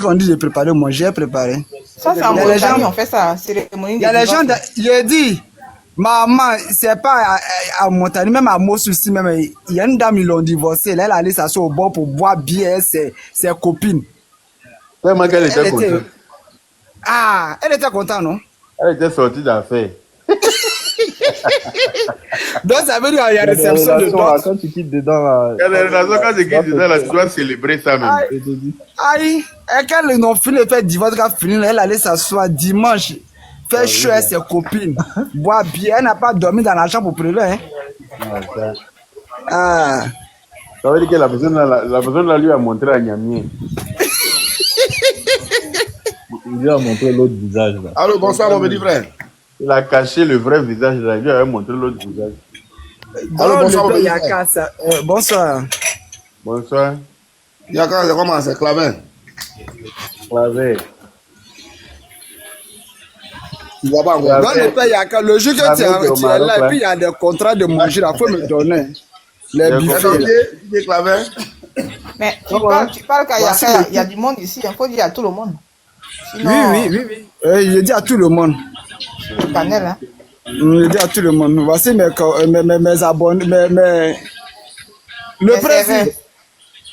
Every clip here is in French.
On dit de préparer, moi j'ai préparé. Ça, c'est en Il y a les Mauritanie, gens, on fait ça, cérémonie il y de a les gens, divorce. je dis, maman, c'est pas à Montagne, même à Mossou aussi, même, il y a une dame, ils l'ont divorcée, elle allait s'asseoir au bord pour boire bien ses copines. Tellement qu'elle Elle était était, contente. elle était contente, non? Elle était sortie d'affaires. Donc ça veut dire qu'il y a Il y a des réception de relations là, dot. quand tu quittes dedans là. Il y a des raisons quand c'est qui dit là, tu dois célébrer ça même. Aïe, aïe, et quand ils ont fini de faire divorce, quand fini, elle allait s'asseoir dimanche, faire chaud avec ses copines, boire bien, elle n'a pas dormi dans la chambre pour pleurer, hein. Ah. Ça veut dire que la personne là lui a montré à Niamien. Il lui a montré l'autre visage là. Allô, bonsoir mon petit frère. Il a caché le vrai visage là, il lui a montré l'autre visage. Allô, bonsoir mon Le petit père frère. Yaka, bonsoir. Bonsoir. Yaka, c'est comment? C'est Clavin. Claver. Tu vois pas encore? Donc le père Yaka, le jour que tu es là, et puis il y a des contrats de manger, il faut me donner. Les buffets. Tu es Clavin? Mais tu parles qu'à Yaka, il y a du monde ici, il faut dire à tout le monde. Sinon, Oui. Je dis à tout le monde. tu panel, hein. Je dis à tout le monde. Voici mes abonnés, le président.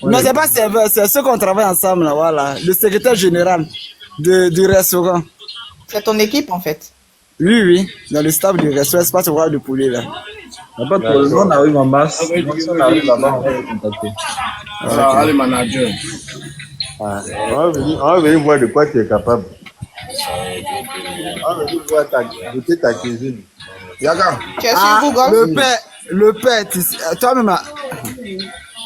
Non, c'est pas serveur, c'est ceux qu'on travaille ensemble, là, voilà. Le secrétaire général du restaurant. C'est ton équipe, en fait. Oui, dans le staff du restaurant, espace roi de poulet, là. Il n'y a pas de problème, on arrive en masse. Si on arrive là-bas, on va te contacter. Allez, manager. On va venir voir de quoi tu es capable. On va venir voir goûter ta cuisine. Yaka. Tu es sur Google? Le père, toi-même,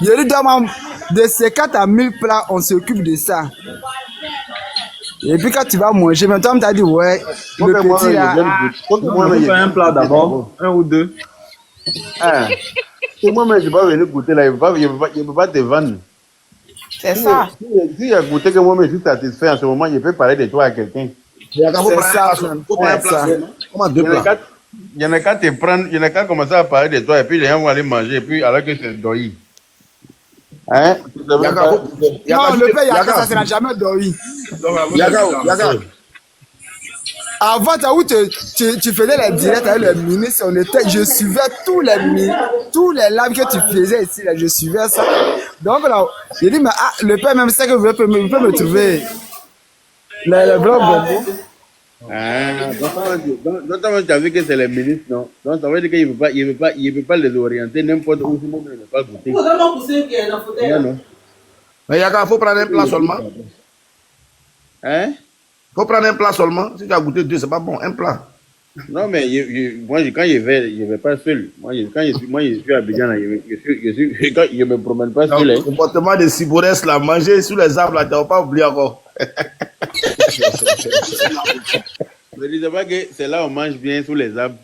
je lui demande de 50 à 1000 plats, on s'occupe de ça. Et puis quand tu vas manger, mais toi, tu as dit, ouais, le petit là. On va faire un plat d'abord, un ou deux. C'est moi-même, je ne vais pas venir goûter là, il ne peut pas te vendre. C'est ça. Si il a goûté que moi-même je suis satisfait en ce moment, je peux parler de toi à quelqu'un. Yaka, faut C'est prendre ça, un plat. Faut prendre un plat. Comment deux plats? Il y en a qu'à te prendre, il y en a qu'à commencer à parler de toi et puis les gens vont aller manger et puis alors que c'est doi. Hein? Yaka, Non, le père Yaka, ça ne sera jamais dormi. Yaka. Avant, où tu faisais les directs avec les ministres, je suivais tous les lives que tu faisais ici, là, je suivais ça. Donc là, j'ai dit, mais le père, même ça que vous pouvez me trouver. Les vlogs bonbons. Donc, tu as vu que c'est les ministres, non? Donc, ça veut dire qu'il ne peut pas les orienter n'importe où, sinon il ne peut pas goûter. Non. Mais Yaka, faut prendre un plat seulement. Hein? Faut prendre un plat seulement. Si tu as goûté deux, c'est pas bon. Un plat. Non, mais moi, quand je vais pas seul. Quand je suis à Abidjan, là, quand je me promène pas seul. Le comportement de Ciborès, là, manger sous les arbres, là, tu n'as pas oublié encore. Ne disais pas que c'est là où on mange bien sous les arbres.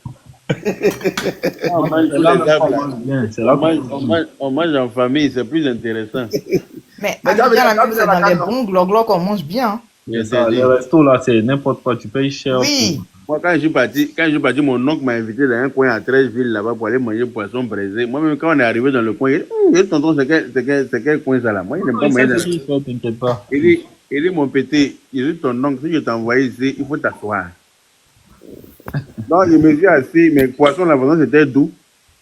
On mange en famille, c'est plus intéressant. Mais Abidjan, c'est dans les bons gloglos qu'on mange bien. Les restos là, c'est n'importe quoi, tu payes cher. Oui. Moi, quand je suis parti, mon oncle m'a invité dans un coin à 13 villes là-bas pour aller manger poisson braisé. Moi-même, quand on est arrivé dans le coin, il dit, tonton, c'est quel coin ça là? Moi, il n'aime pas manger. T'inquiète pas. Il dit, mon petit, il dit, ton oncle, si je t'envoie ici, il faut t'asseoir. Donc, je me suis assis, mais poisson, la façon, c'était doux.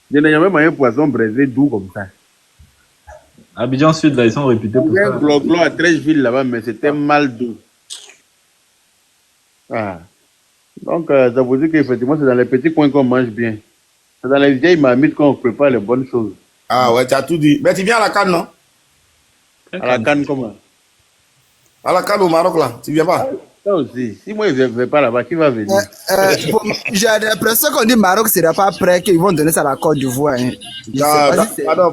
Je n'ai jamais mangé poisson braisé doux comme ça. Abidjan Sud, là, ils sont réputés pour Il y a ça. un gloglo à 13 villes là-bas, mais c'était mal doux. Donc, ça veut dire qu'effectivement, c'est dans les petits coins qu'on mange bien. C'est dans les vieilles marmites qu'on prépare les bonnes choses. Ah ouais, tu as tout dit. Mais tu viens à la Cannes, non? À la canne, comment? À la Cannes au Maroc, là. Tu viens pas? Ça aussi. Si moi, je ne vais pas là-bas, qui va venir? J'ai l'impression qu'on dit Maroc ne sera pas prêt, qu'ils vont donner ça à la Côte d'Ivoire. Hein.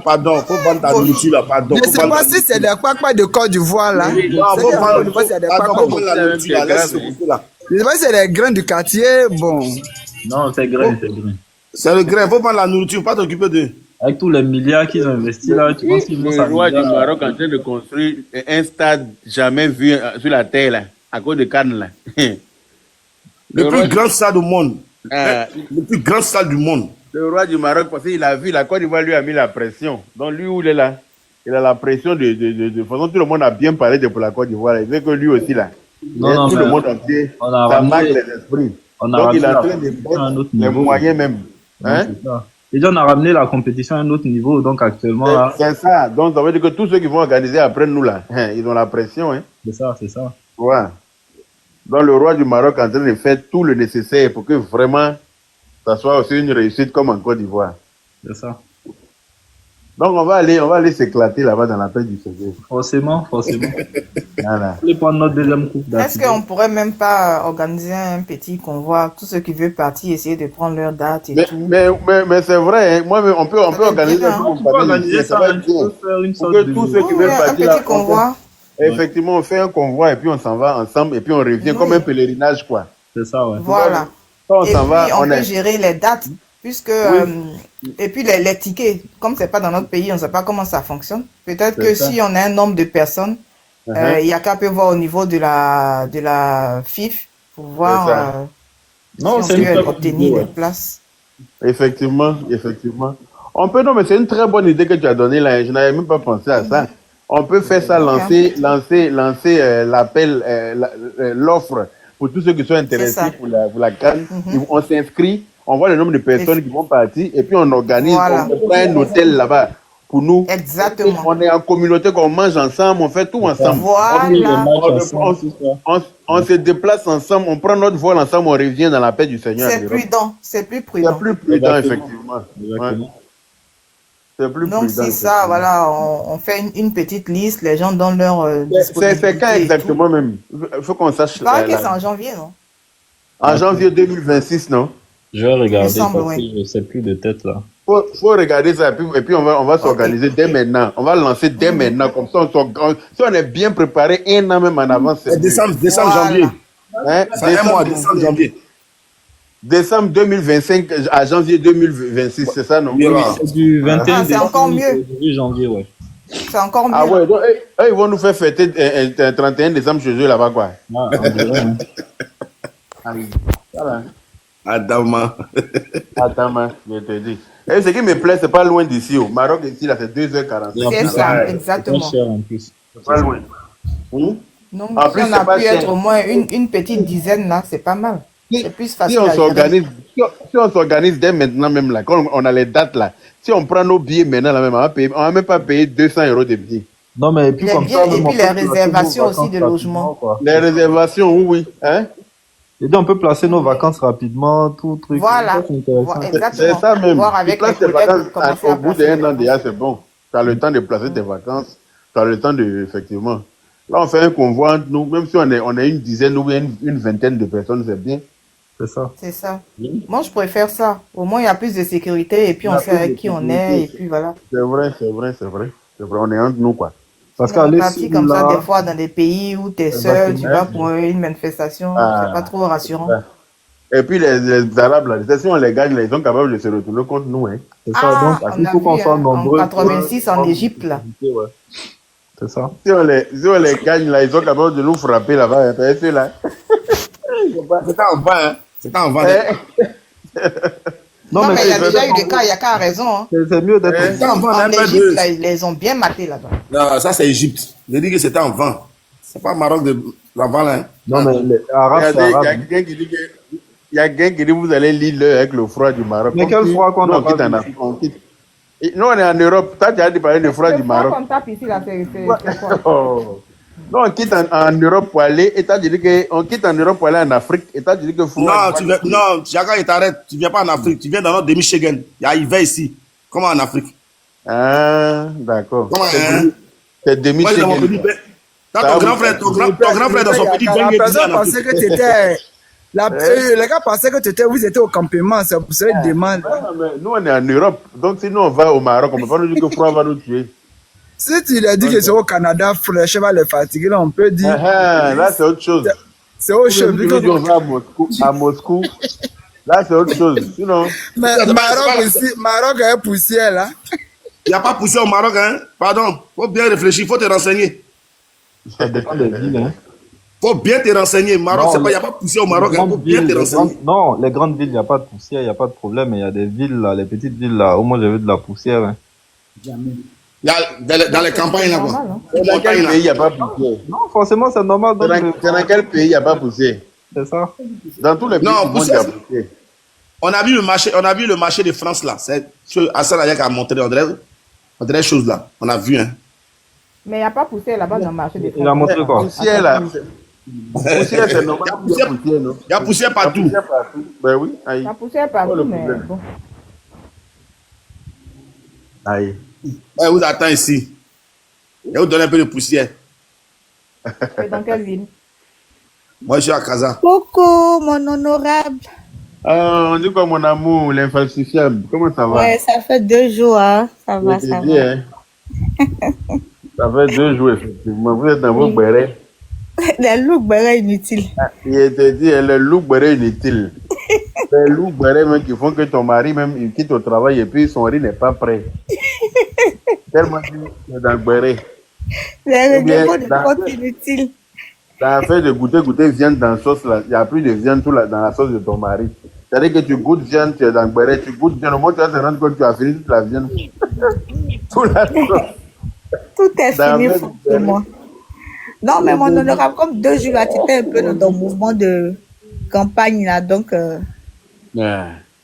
Pardon. Faut vendre ta nourriture, là. Pardon. Je ne sais pas si c'est des quacks de Côte d'Ivoire, là. Non, faut vendre la nourriture, là. Laisse ce goûter, là. Je ne sais pas si c'est les grains du quartier, bon. Non, c'est grain, c'est grain. C'est le grain. Faut vendre la nourriture, pas t'occuper de. Avec tous les milliards qu'ils ont investis là, tu penses qu'ils vont Le roi du Maroc en train de construire un stade jamais vu sur la terre, là, à cause de Cannes, là. Le plus grand stade au monde. Le plus grand stade du monde. Le roi du Maroc, parce qu'il a vu, la Côte d'Ivoire lui a mis la pression. Donc, lui, où il est là? il a la pression de toute façon, tout le monde a bien parlé de pour la Côte d'Ivoire. Il veut que lui aussi, là, Non, tout le mais monde entier, on a ça marque ramené, les esprits. on a Donc, il ramené est en la train de compétition à un mettre autre les niveau. moyens même. Non, Hein? c'est ça. Et on a ramené la compétition à un autre niveau, donc actuellement, là, C'est ça. Donc, ça veut dire que tous ceux qui vont organiser après nous, là, hein, ils ont la pression. Hein. c'est ça, c'est ça. Ouais. Donc, le roi du Maroc est en train de faire tout le nécessaire pour que vraiment, ça soit aussi une réussite comme en Côte d'Ivoire. C'est ça. Donc, on va aller s'éclater là-bas dans la paix du Seigneur. Forcément, forcément. Voilà. On va prendre notre deuxième coupe Est-ce d'affilée. qu'on pourrait même pas organiser un petit convoi, tous ceux qui veulent partir, essayer de prendre leur date et tout? Mais c'est vrai, hein. Moi, on peut va être organiser bien, ça hein. pour Tu peux organiser ça, va hein, être tu bien. peux faire une Pour sorte que de... tous ceux qui Oui, veulent un partir là, petit convoi. effectivement, on fait un convoi et puis on s'en va ensemble et puis on revient comme Oui. un pèlerinage, quoi. C'est ça, ouais. Voilà. Quand on Et s'en puis, va, on on peut est. gérer les dates, puisque, et puis les tickets, comme c'est pas dans notre pays, on ne sait pas comment ça fonctionne. Peut-être C'est que ça. si on a un nombre de personnes, il y a qu'à peut voir au niveau de la FIF pour voir C'est ça. Non, si c'est on une peut très bonne obtenir idée, des ouais. places. Effectivement, effectivement. On peut, non, mais c'est une très bonne idée que tu as donnée là. Je n'avais même pas pensé à ça. On peut faire ça, lancer l'appel, l'offre pour tous ceux qui sont ça. intéressés pour la CAN. On s'inscrit, on voit le nombre de personnes qui vont partir et puis on organise, Voilà. on prend un hôtel là-bas pour nous. Exactement. On est en communauté, qu'on mange ensemble, on fait tout ensemble. Voilà. Les matchs ensemble, tout ça. On se déplace ensemble, on prend notre vol ensemble, on revient dans la paix du Seigneur. C'est prudent. C'est plus C'est prudent. plus prudent, Exactement. effectivement. Exactement. Ouais. C'est plus Donc, prudent. c'est ça, voilà, on fait une petite liste, les gens donnent leur disponibilité. C'est quand et tout. exactement même? Il faut qu'on sache. Je crois que c'est en janvier, non? En janvier 2026, non? Je vais regarder Il me semble, parce que oui. je sais plus de tête là. Faut regarder ça et puis on va s'organiser dès maintenant. On va lancer dès maintenant. Comme ça, si on est bien préparé un an même en avance, c'est mieux. Décembre, Voilà. janvier. Hein? C'est un mois, décembre, janvier. Décembre 2025 à janvier 2026, c'est ça, non? Oui, oui. C'est du 21 Ah, c'est encore décembre mieux. au 10 janvier, ouais. C'est encore mieux. Ah ouais, donc eux, ils vont nous faire fêter 31 décembre chez eux là-bas, quoi. Ah, on dirait, hein. Voilà. Adama. Attends, man, je te dis. Et ce qui me plaît, c'est pas loin d'ici. Au Maroc, ici, là, c'est 2h45. C'est ça, C'est pas exactement. cher en plus. C'est pas loin. Hum? Donc, En si plus, on c'est a pas pu cher. être au moins une petite dizaine là, c'est pas mal. Si, C'est plus si facile on à gérer. s'organise, si on s'organise dès maintenant même là, quand on a les dates là, si on prend nos billets maintenant là même, on va même pas payer 200 € de billets. Non, mais et puis Les comme billets ça, et même, on puis peut les placer nos réservations aussi vacances de logement. rapidement, quoi. Les réservations, oui, hein? Et donc, on peut placer nos vacances rapidement, tout truc. Voilà. Ça, c'est intéressant. Voilà, C'est exactement. ça même. Voir Tu avec places les tes collègues, vacances commencer au à bout placer les d'un an déjà, c'est bon. Tu as le temps de placer tes vacances. Tu as le temps de, effectivement. Là, on fait un convoi entre nous, même si on est une dizaine ou une vingtaine de personnes, c'est bien. C'est ça. C'est ça. Moi, je préfère ça. Au moins, il y a plus de sécurité et puis on sait avec qui on est et puis voilà. C'est vrai, c'est vrai, c'est vrai. C'est vrai, on est entre nous, quoi. Parce On qu'aller est parti sur comme ça, là, des fois, dans des pays où tu es seul, tu vas pour une manifestation, Ah. c'est pas trop rassurant. Et puis les Arabes, là, si on les gagne, là, ils sont capables de se retourner contre nous. Hein. c'est ça. Ah, Donc, on il a faut qu'on vu, soit hein, nombreux. en 86 en Égypte, là. Ouais. C'est ça. Si on les gagne, là, ils sont capables de nous frapper là-bas. Hein. C'est là. C'était en vain, hein. C'était en vain. Non, mais il y a c'est déjà eu vraiment- des cas, il y a qu'à raison. Hein. C'est mieux d'être. C'était en vain, En un peu Égypte, de... là, ils les ont bien matés là-bas. Non, ça c'est Égypte. Je dis que c'était en vain. C'est pas Maroc de la Valle, hein. Non, mais les Arabes, c'est Il y a arabe. quelqu'un qui dit que. Il y a quelqu'un qui dit vous allez lire avec le froid du Maroc. Mais quel Comme si froid qu'on nous, a on pas quitte en vu Afrique, on quitte. Et nous, on est en Europe. Toi, tu as dit parler du froid du Maroc. qu'on tape ici, là, c'est quoi? Oh. Non, on quitte en Europe pour aller. Et t'as dit qu'on quitte en Europe pour aller en Afrique. Et t'as dit que froid. Non, non, Jaka, il t'arrête. Tu viens pas en Afrique. Tu viens dans notre demi-Schengen. Il y a hiver ici. Comment en Afrique? Ah, d'accord. Comment, hein? C'est demi Moi, j'ai mon petit Schengen. T'as ton grand frère, ton grand frère dans son petit La gang, il disait personne en Afrique. pensait que tu étais. Les gars pensaient que vous étiez au campement, c'est pour ça qu'ils demandent. Non, mais nous, on est en Europe. Donc, si nous, on va au Maroc, on ne peut pas nous dire que froid va nous tuer. Si tu leur dis que c'est au Canada, fraîche va les fatiguer, là, on peut dire. Là, c'est autre chose. C'est au chef. Si on va à Moscou, là, c'est autre chose. Sinon, Mais Maroc est poussière là. Il n'y a pas poussé au Maroc, hein. Pardon. Faut bien réfléchir, faut te renseigner. Ça dépend des villes. Hein. Faut bien te renseigner. Maroc, Non, c'est pas, il n'y a pas poussé au Maroc, Les hein. Faut grandes bien villes, te renseigner. non, les grandes villes, il n'y a pas de poussière, il n'y a pas de problème. Mais il y a des villes, là, les petites villes, là, au moins j'ai vu de la poussière. Hein. Il y a dans les campagnes là, quoi. Normal, hein. Dans Montagne, quel là. pays il n'y a pas poussière? Non, forcément, c'est normal. C'est Donc, dans quel pays il n'y a pas poussière? c'est ça. Dans tous les pays Non, du monde, il y a poussière, poussière. on a vu le marché de France là. C'est ce Hassan Ayak a montré, on dirait chose là. On a vu, hein. Mais il n'y a pas poussé là-bas dans le marché des Il a montré quoi? Poussière là. Poussière, c'est normal. Il y a poussière, non? Il y a poussière Il y a partout. poussière partout. Ben oui, aïe. Ça poussait Pas partout, le mais problème. bon. Aïe. Ouais, vous attend ici. Je vais vous donner un peu de poussière. Et dans quelle ville? Moi, je suis à Casa. Coucou, mon honorable. Ah, on dit quoi, mon amour, l'infalsifiable? Comment ça va? Ouais, ça fait 2 jours, hein. Ça Je va, te ça dis, va. hein. Ça fait 2 jours, effectivement. Vous êtes dans vos Oui. bérets. Les looks bérets inutiles. Je te dis, le look béret inutile. Les look bérets même qui font que ton mari même il quitte au travail et puis son riz n'est pas prêt. Tellement qu'il est dans le béret. Les Ou bien, règlements de dans- compte inutiles. T'as fait de goûter viande dans la sauce là. Il n'y a plus de viande dans la sauce de ton mari. C'est-à-dire que tu goûtes viande, tu es dans le béret, tu goûtes viande. Au moins, tu vas te rendre compte que tu as fini toute la viande. Toute la sauce. Tout est Dans fini le pour béret. moi. Non, mais mon honorable, comme 2 jours là, tu étais un peu dans le mouvement de campagne là, donc Ouais,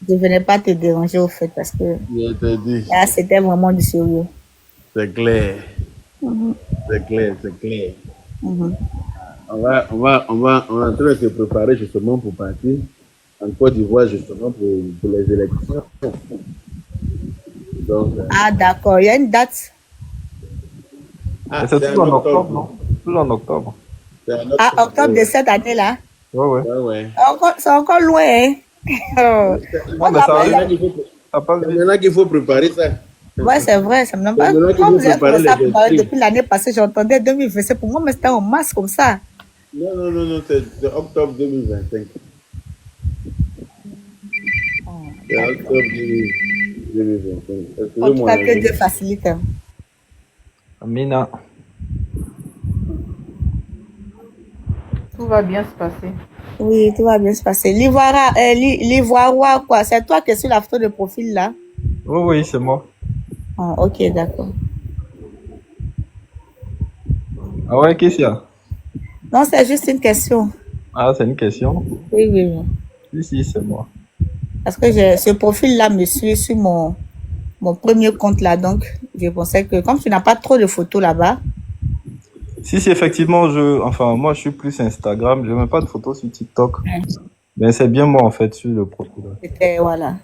je ne venais pas te déranger au fait parce que je te dis, là, c'était vraiment du sérieux. c'est clair. C'est clair, c'est clair. Mhm. On est en train de se préparer justement pour partir en Côte d'Ivoire justement pour les élections. Donc, Ah, d'accord. Il y a une date. Mais c'est toujours en octobre, non? Toujours en octobre. C'est en Ah, octobre de cette année-là. Ouais, ouais. Ouais, ouais. C'est encore loin, hein? Non, mais ça C'est arrive. maintenant qu'il faut, Ça passe c'est vite. maintenant qu'il faut préparer ça. Ouais, c'est vrai, ça me donne pas. C'est vrai qu'il Comme faut vous avez préparer commencé à les préparer esprits. depuis l'année passée, j'entendais 2027. Pour moi, mais c'était en mars comme ça. Non, c'est octobre 2025. C'est octobre 2025. En tout cas, que Excusez-moi. Dieu facilite. Hein. Amina. Tout va bien se passer. Oui, tout va bien se passer. L'ivoirois, quoi. C'est toi qui es sur la photo de profil là. Oui, oui, c'est moi. Ah, ok, d'accord. Ah ouais, qu'est-ce qu'il y a? Non, c'est juste une question. Ah, c'est une question. Oui, oui, oui. Si, c'est moi. Parce que ce profil-là me suit sur mon premier compte là. Donc, je pensais que comme tu n'as pas trop de photos là-bas, Si, effectivement, enfin, moi, je suis plus Instagram. Je mets pas de photos sur TikTok. Mais c'est bien moi, en fait, sur le profil. c'était, voilà.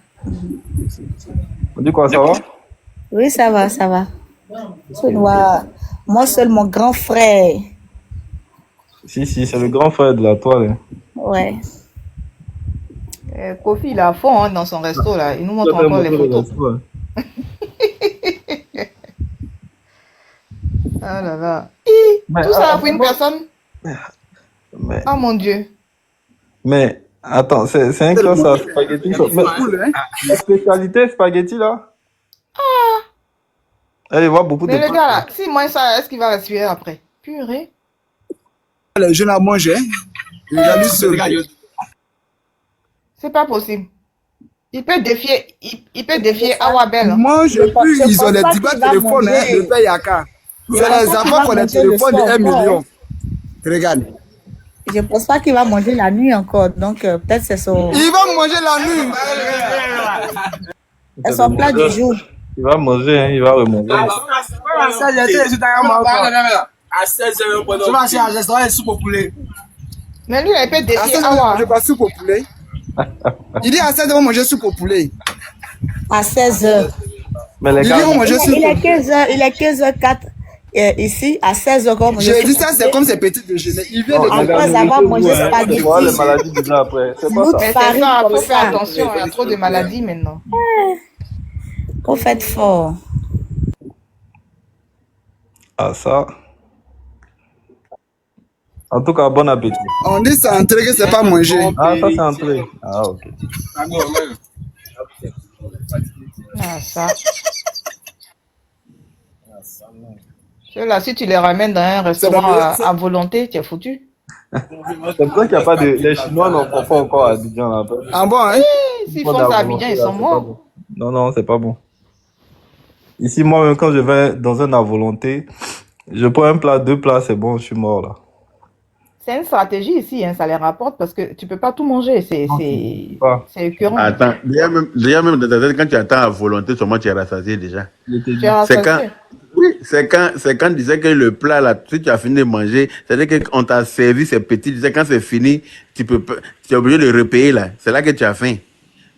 On dit quoi, ça va? Oui, ça va, ça va. Tu vois, moi seul, mon grand frère. Si, c'est le grand frère de la toile. Hein. Ouais. Kofi, il est à fond hein, dans son resto là. Il nous montre Ça fait encore les montrer le photos. resto, hein. Ah là là. Mais, Tout ça pour une personne. mais, Oh mon Dieu. mais, attends, c'est un classe à spaghetti. Mais, Cool, hein? la spécialité spaghetti, là? Elle voit beaucoup de Mais le trucs. gars là, s'il mange ça, est-ce qu'il va respirer après? Purée. Les jeunes à manger. Il a lui seul. C'est pas possible. Il peut défier Awabel. Moi, je plus, ils ont des pense pas débats qu'il va téléphones, hein, manger. le père Yaka. C'est pense les pas qu'il enfants va qui ont des manger le téléphones de soir 1 encore, million. Regarde. Je pense pas qu'il va manger la nuit encore. Donc, peut-être c'est son Il va manger la nuit. c'est son plat du jour. Il va manger, hein, il va remonter. Mais lui, il peut À défier 16 heures, on Awa. mange pas soupe au poulet. Il dit à 16 heures, on va manger soupe au poulet. À 16h. Mais les Il gars, dit on va manger soupe. Il est 15h, il est 15h04 ici. À 16h, on mange. J'ai dit ça, c'est comme ses petits déjeuners. Il vient de non, les gars, Après avoir mangé nourrissez-vous, hein, spaghetti. tu vois les maladies déjà après. C'est pas L'autre ça. Mais c'est farine ça, comme faut faire ça. attention. Il y a trop de maladies maintenant. Vous faites fort. Ah, ça. En tout cas, bon appétit. On dit c'est entré que c'est pas manger. Ah, ça, c'est entré. Ah, ok. Ah, ça. Ceux-là, si tu les ramènes dans un restaurant à volonté, tu es foutu. C'est pour ça qu'il n'y a pas de. Les Chinois n'en font pas encore à Abidjan. Là. Ah bon, hein? S'ils font ça à Abidjan, ils sont morts. Non, c'est pas bon. Ici, moi-même, quand je vais dans un à volonté, je prends un plat, 2 plats, c'est bon, je suis mort là. C'est une stratégie ici, hein, ça les rapporte parce que tu peux pas tout manger, Non, tu peux pas. c'est écœurant. Attends, déjà même dans ta tête, quand tu attends à volonté, sûrement tu es rassasié déjà. Je t'ai Tu dit. es C'est quand, rassasié. oui, c'est quand tu disais que le plat là, si tu as fini de manger, c'est-à-dire qu'on t'a servi ces petits, tu disais quand c'est fini, tu es obligé de repayer là. C'est là que tu as faim.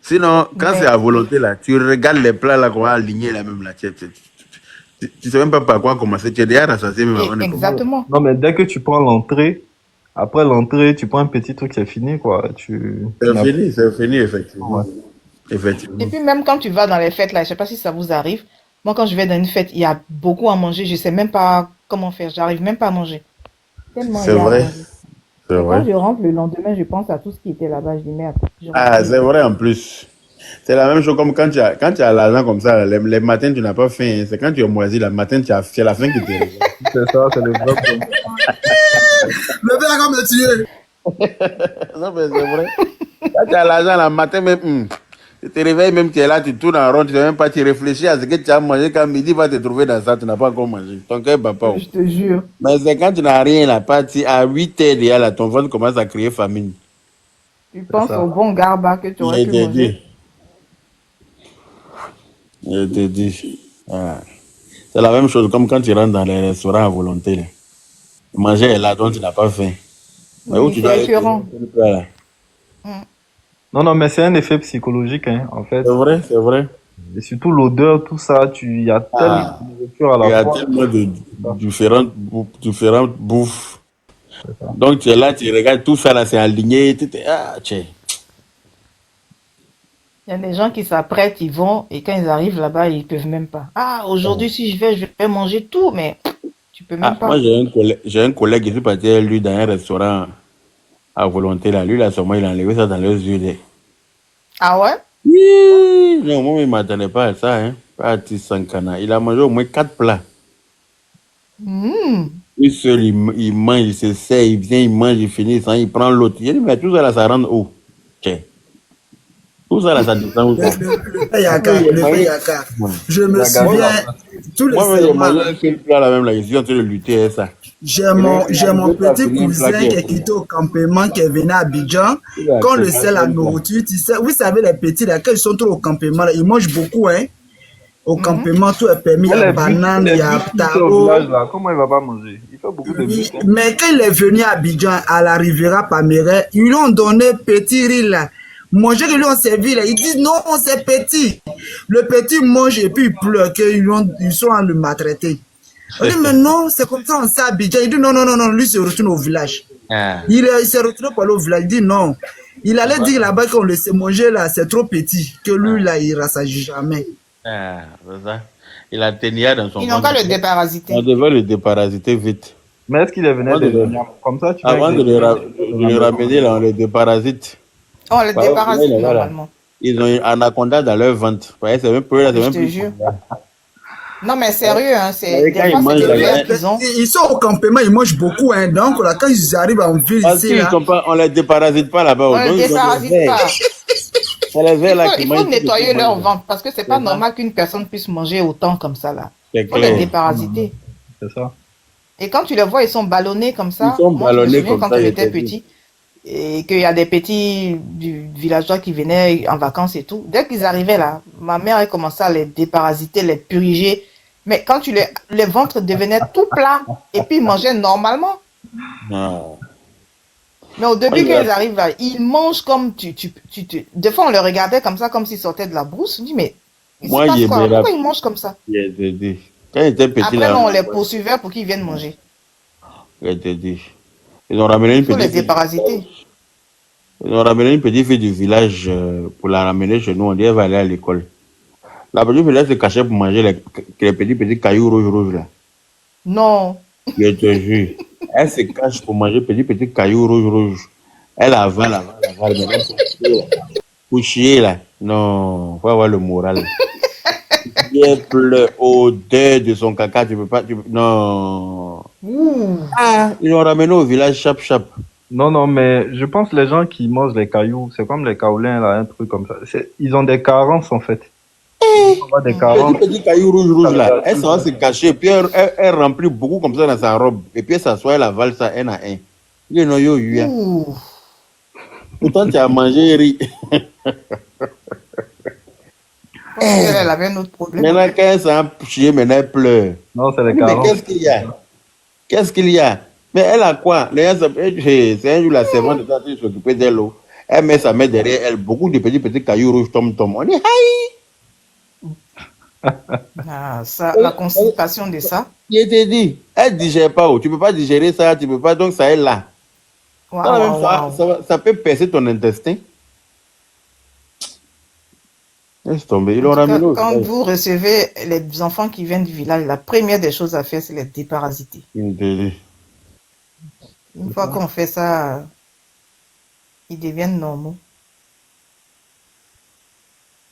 Sinon, quand c'est Mais à volonté là, tu regardes les plats là qu'on va aligner là même là. Tu sais même pas par quoi commencer. Tu es déjà rassasié même avant de commencer. exactement. Non, mais dès que tu prends l'entrée, après l'entrée, tu prends un petit truc, c'est fini, quoi. C'est fini, effectivement. Ouais. Effectivement. Et puis même quand tu vas dans les fêtes là, je sais pas si ça vous arrive. Moi quand je vais dans une fête, il y a beaucoup à manger, je sais même pas comment faire, j'arrive même pas à manger. Tellement il C'est y a à vrai. manger. C'est Et quand vrai. je rentre le lendemain, je pense à tout ce qui était là-bas, je dis merde. Ah, c'est vrai en plus. C'est la même chose comme quand tu as l'argent comme ça, les matins tu n'as pas faim. Hein. C'est quand tu es moisi, le matin c'est la faim qui te réveille. C'est ça, c'est le vrai problème. Le père comme le tuer. Non, mais c'est vrai. Quand tu as l'argent le matin même, tu te réveilles même, tu es là, tu tournes en rond, tu ne même pas, tu réfléchis à ce que tu as mangé quand midi va te trouver dans ça, tu n'as pas encore mangé. Ton cœur bat pas. Je te jure. Mais c'est quand tu n'as rien là, parti à 8 heures déjà là, ton ventre commence à crier famine. Tu penses ça. au bon garba que tu Je aurais pu te manger. dis. Je te dis. Ah. C'est la même chose comme quand tu rentres dans les restaurants à volonté. Là. Manger est là, donc tu n'as pas faim. Mais où Oui, tu dois c'est aller écœurant. trouver le plat, là. Non, mais c'est un effet psychologique, hein, en fait. C'est vrai, c'est vrai. Et surtout l'odeur, tout ça, il y a tellement de nourriture à Il y la a fois. tellement de différentes bouffes. Donc tu es là, tu regardes tout ça là, c'est aligné. Ah, tiens. Il y a des gens qui s'apprêtent, ils vont, et quand ils arrivent là-bas, ils peuvent même pas. Ah, aujourd'hui, si je vais manger tout, mais tu peux même Ah, moi pas. j'ai un collègue qui est parti avec lui dans un restaurant à volonté là. Lui là, sûrement il a enlevé ça dans les yeux. Là. Ah ouais? Oui, non, moi il ne m'attendait pas à ça. Hein. Pas à Tissankana. Il a mangé au moins 4 plats. Hmm. Lui seul, il mange, il se sert, il vient, il mange, il finit, il prend l'autre. Il dit, mais tout ça là, ça rentre où? Tiens. Tout ça là, ça descend où? Le père Yaka, le père Yaka. Je me La garde, souviens, tous les Moi, j'ai serments, mangé un seul plat là même là, je suis en train de lutter avec ça. j'ai mon petit cousin qui est quitté au campement, qui est venu à Abidjan. Quand le sel la nourriture, tu sais, vous savez, les petits, là, quand ils sont trop au campement, là, ils mangent beaucoup, hein. Au campement, tout est permis, il y a banane, il y a au taro. village, là, comment il va pas manger? Il fait beaucoup de Oui, buts. Hein. mais quand il est venu à Abidjan, à la Riviera Palmeraie, ils lui ont donné petit riz là. Manger qu'ils lui ont servi là. Ils disent non, c'est petit. Le petit mange et puis il pleure qu'ils sont à le maltraiter. On dit mais non, c'est comme ça, on s'est à Abidjan. Il dit non, non, non, non, lui se retourne au village. Il s'est retourné pour aller au village. Il dit non. Il allait dire là-bas qu'on laissait manger là, c'est trop petit. Que lui là, il ne rassagit jamais. Ah, c'est ça. Il a tenu dans son Ils n'ont qu'à le déparasiter. On devait le déparasiter vite. Mais est-ce qu'il est venu de venir comme ça? Avant de le ramener là, on le déparasite. On le Par exemple, déparasite là, voilà. normalement. Ils ont un anaconda dans leur ventre. Vous voyez, c'est même peu là, c'est Je même te plus. jure. Non, mais sérieux, hein, Et des quand ils fois, mangent c'est la des graisse, rêves qu'ils ont. Ils sont au campement, ils mangent beaucoup. Hein. Donc là, quand ils arrivent en ville Parce ici, qu'ils là, sont pas, on les déparasite pas là-bas. On ne Donc, le ils ont des déparasite vers. pas. C'est les vers là qui Il faut mangent. nettoyer leur ventre parce que c'est pas normal qu'une personne puisse manger autant comme ça là. C'est Il faut les clair. déparasiter. C'est ça. Et quand tu les vois, ils sont ballonnés comme ça. Ils sont Moi, je me ballonnés souviens comme quand ça, j'étais je te dis. petit et qu'il y a des petits du villageois qui venaient en vacances et tout. Dès qu'ils arrivaient là, ma mère a commencé à les déparasiter, les purger. Mais quand les ventres devenaient tout plats et puis ils mangeaient normalement. Non. Mais au début, Oui, quand ouais. ils arrivent là, ils mangent comme des fois, on les regardait comme ça, comme s'ils sortaient de la brousse. On dit, mais il se Moi, passe il quoi? me Pourquoi rappelle. ils mangent comme ça? Je te dis. Quand j'étais petit Après, là, non, on les poursuivait pour qu'ils viennent manger. je te dis. Ils ont ramené une Il faut les petite fille. déparasiter. Ils ont ramené une petite fille du village pour la ramener chez nous. On dit elle va aller à l'école. La petite fille là se cachait pour manger les petits cailloux rouges là. Non. Je te jure. Elle se cache pour manger petits cailloux rouges. Elle avale. Mais pour chier là. Non, faut avoir le moral. Elle pleure odeur de son caca, tu peux pas. Non. Ouh. Ah, ils l'ont ramené au village chap. Non, non, mais je pense que les gens qui mangent les cailloux, c'est comme les kaolins, là, un truc comme ça. Ils ont des carences, en fait. On voit des Petit, carottes. petit caillou rouge là, elle s'en va se cacher, puis elle remplit beaucoup comme ça dans sa robe, et puis elle s'assoit, elle avale ça un à un. You know, yo, you, Ouh. pourtant tu as mangé riz. Comme si elle avait un autre problème. Maintenant, quand elle s'en chier, maintenant elle pleure. Non, c'est Elle les dit, mais carottes. qu'est-ce qu'il y a? Qu'est-ce qu'il y a? Mais elle a quoi? C'est un jour la servante est en train de s'occuper d'elle. Elle met sa main derrière elle, beaucoup de petits cailloux rouges tombent. On dit, aïe! Ah, ça, la constipation de ça. Je t'ai dit, elle ne digère pas. Tu ne peux pas digérer ça, tu ne peux pas, donc ça est là. Waouh, Ça, même, waouh. ça peut percer ton intestin. Laisse tomber, ils En l'ont tout cas, ramené au quand village. vous recevez les enfants qui viennent du village, la première des choses à faire, c'est les déparasiter. Je te dis. Une fois qu'on fait ça, ils deviennent normaux.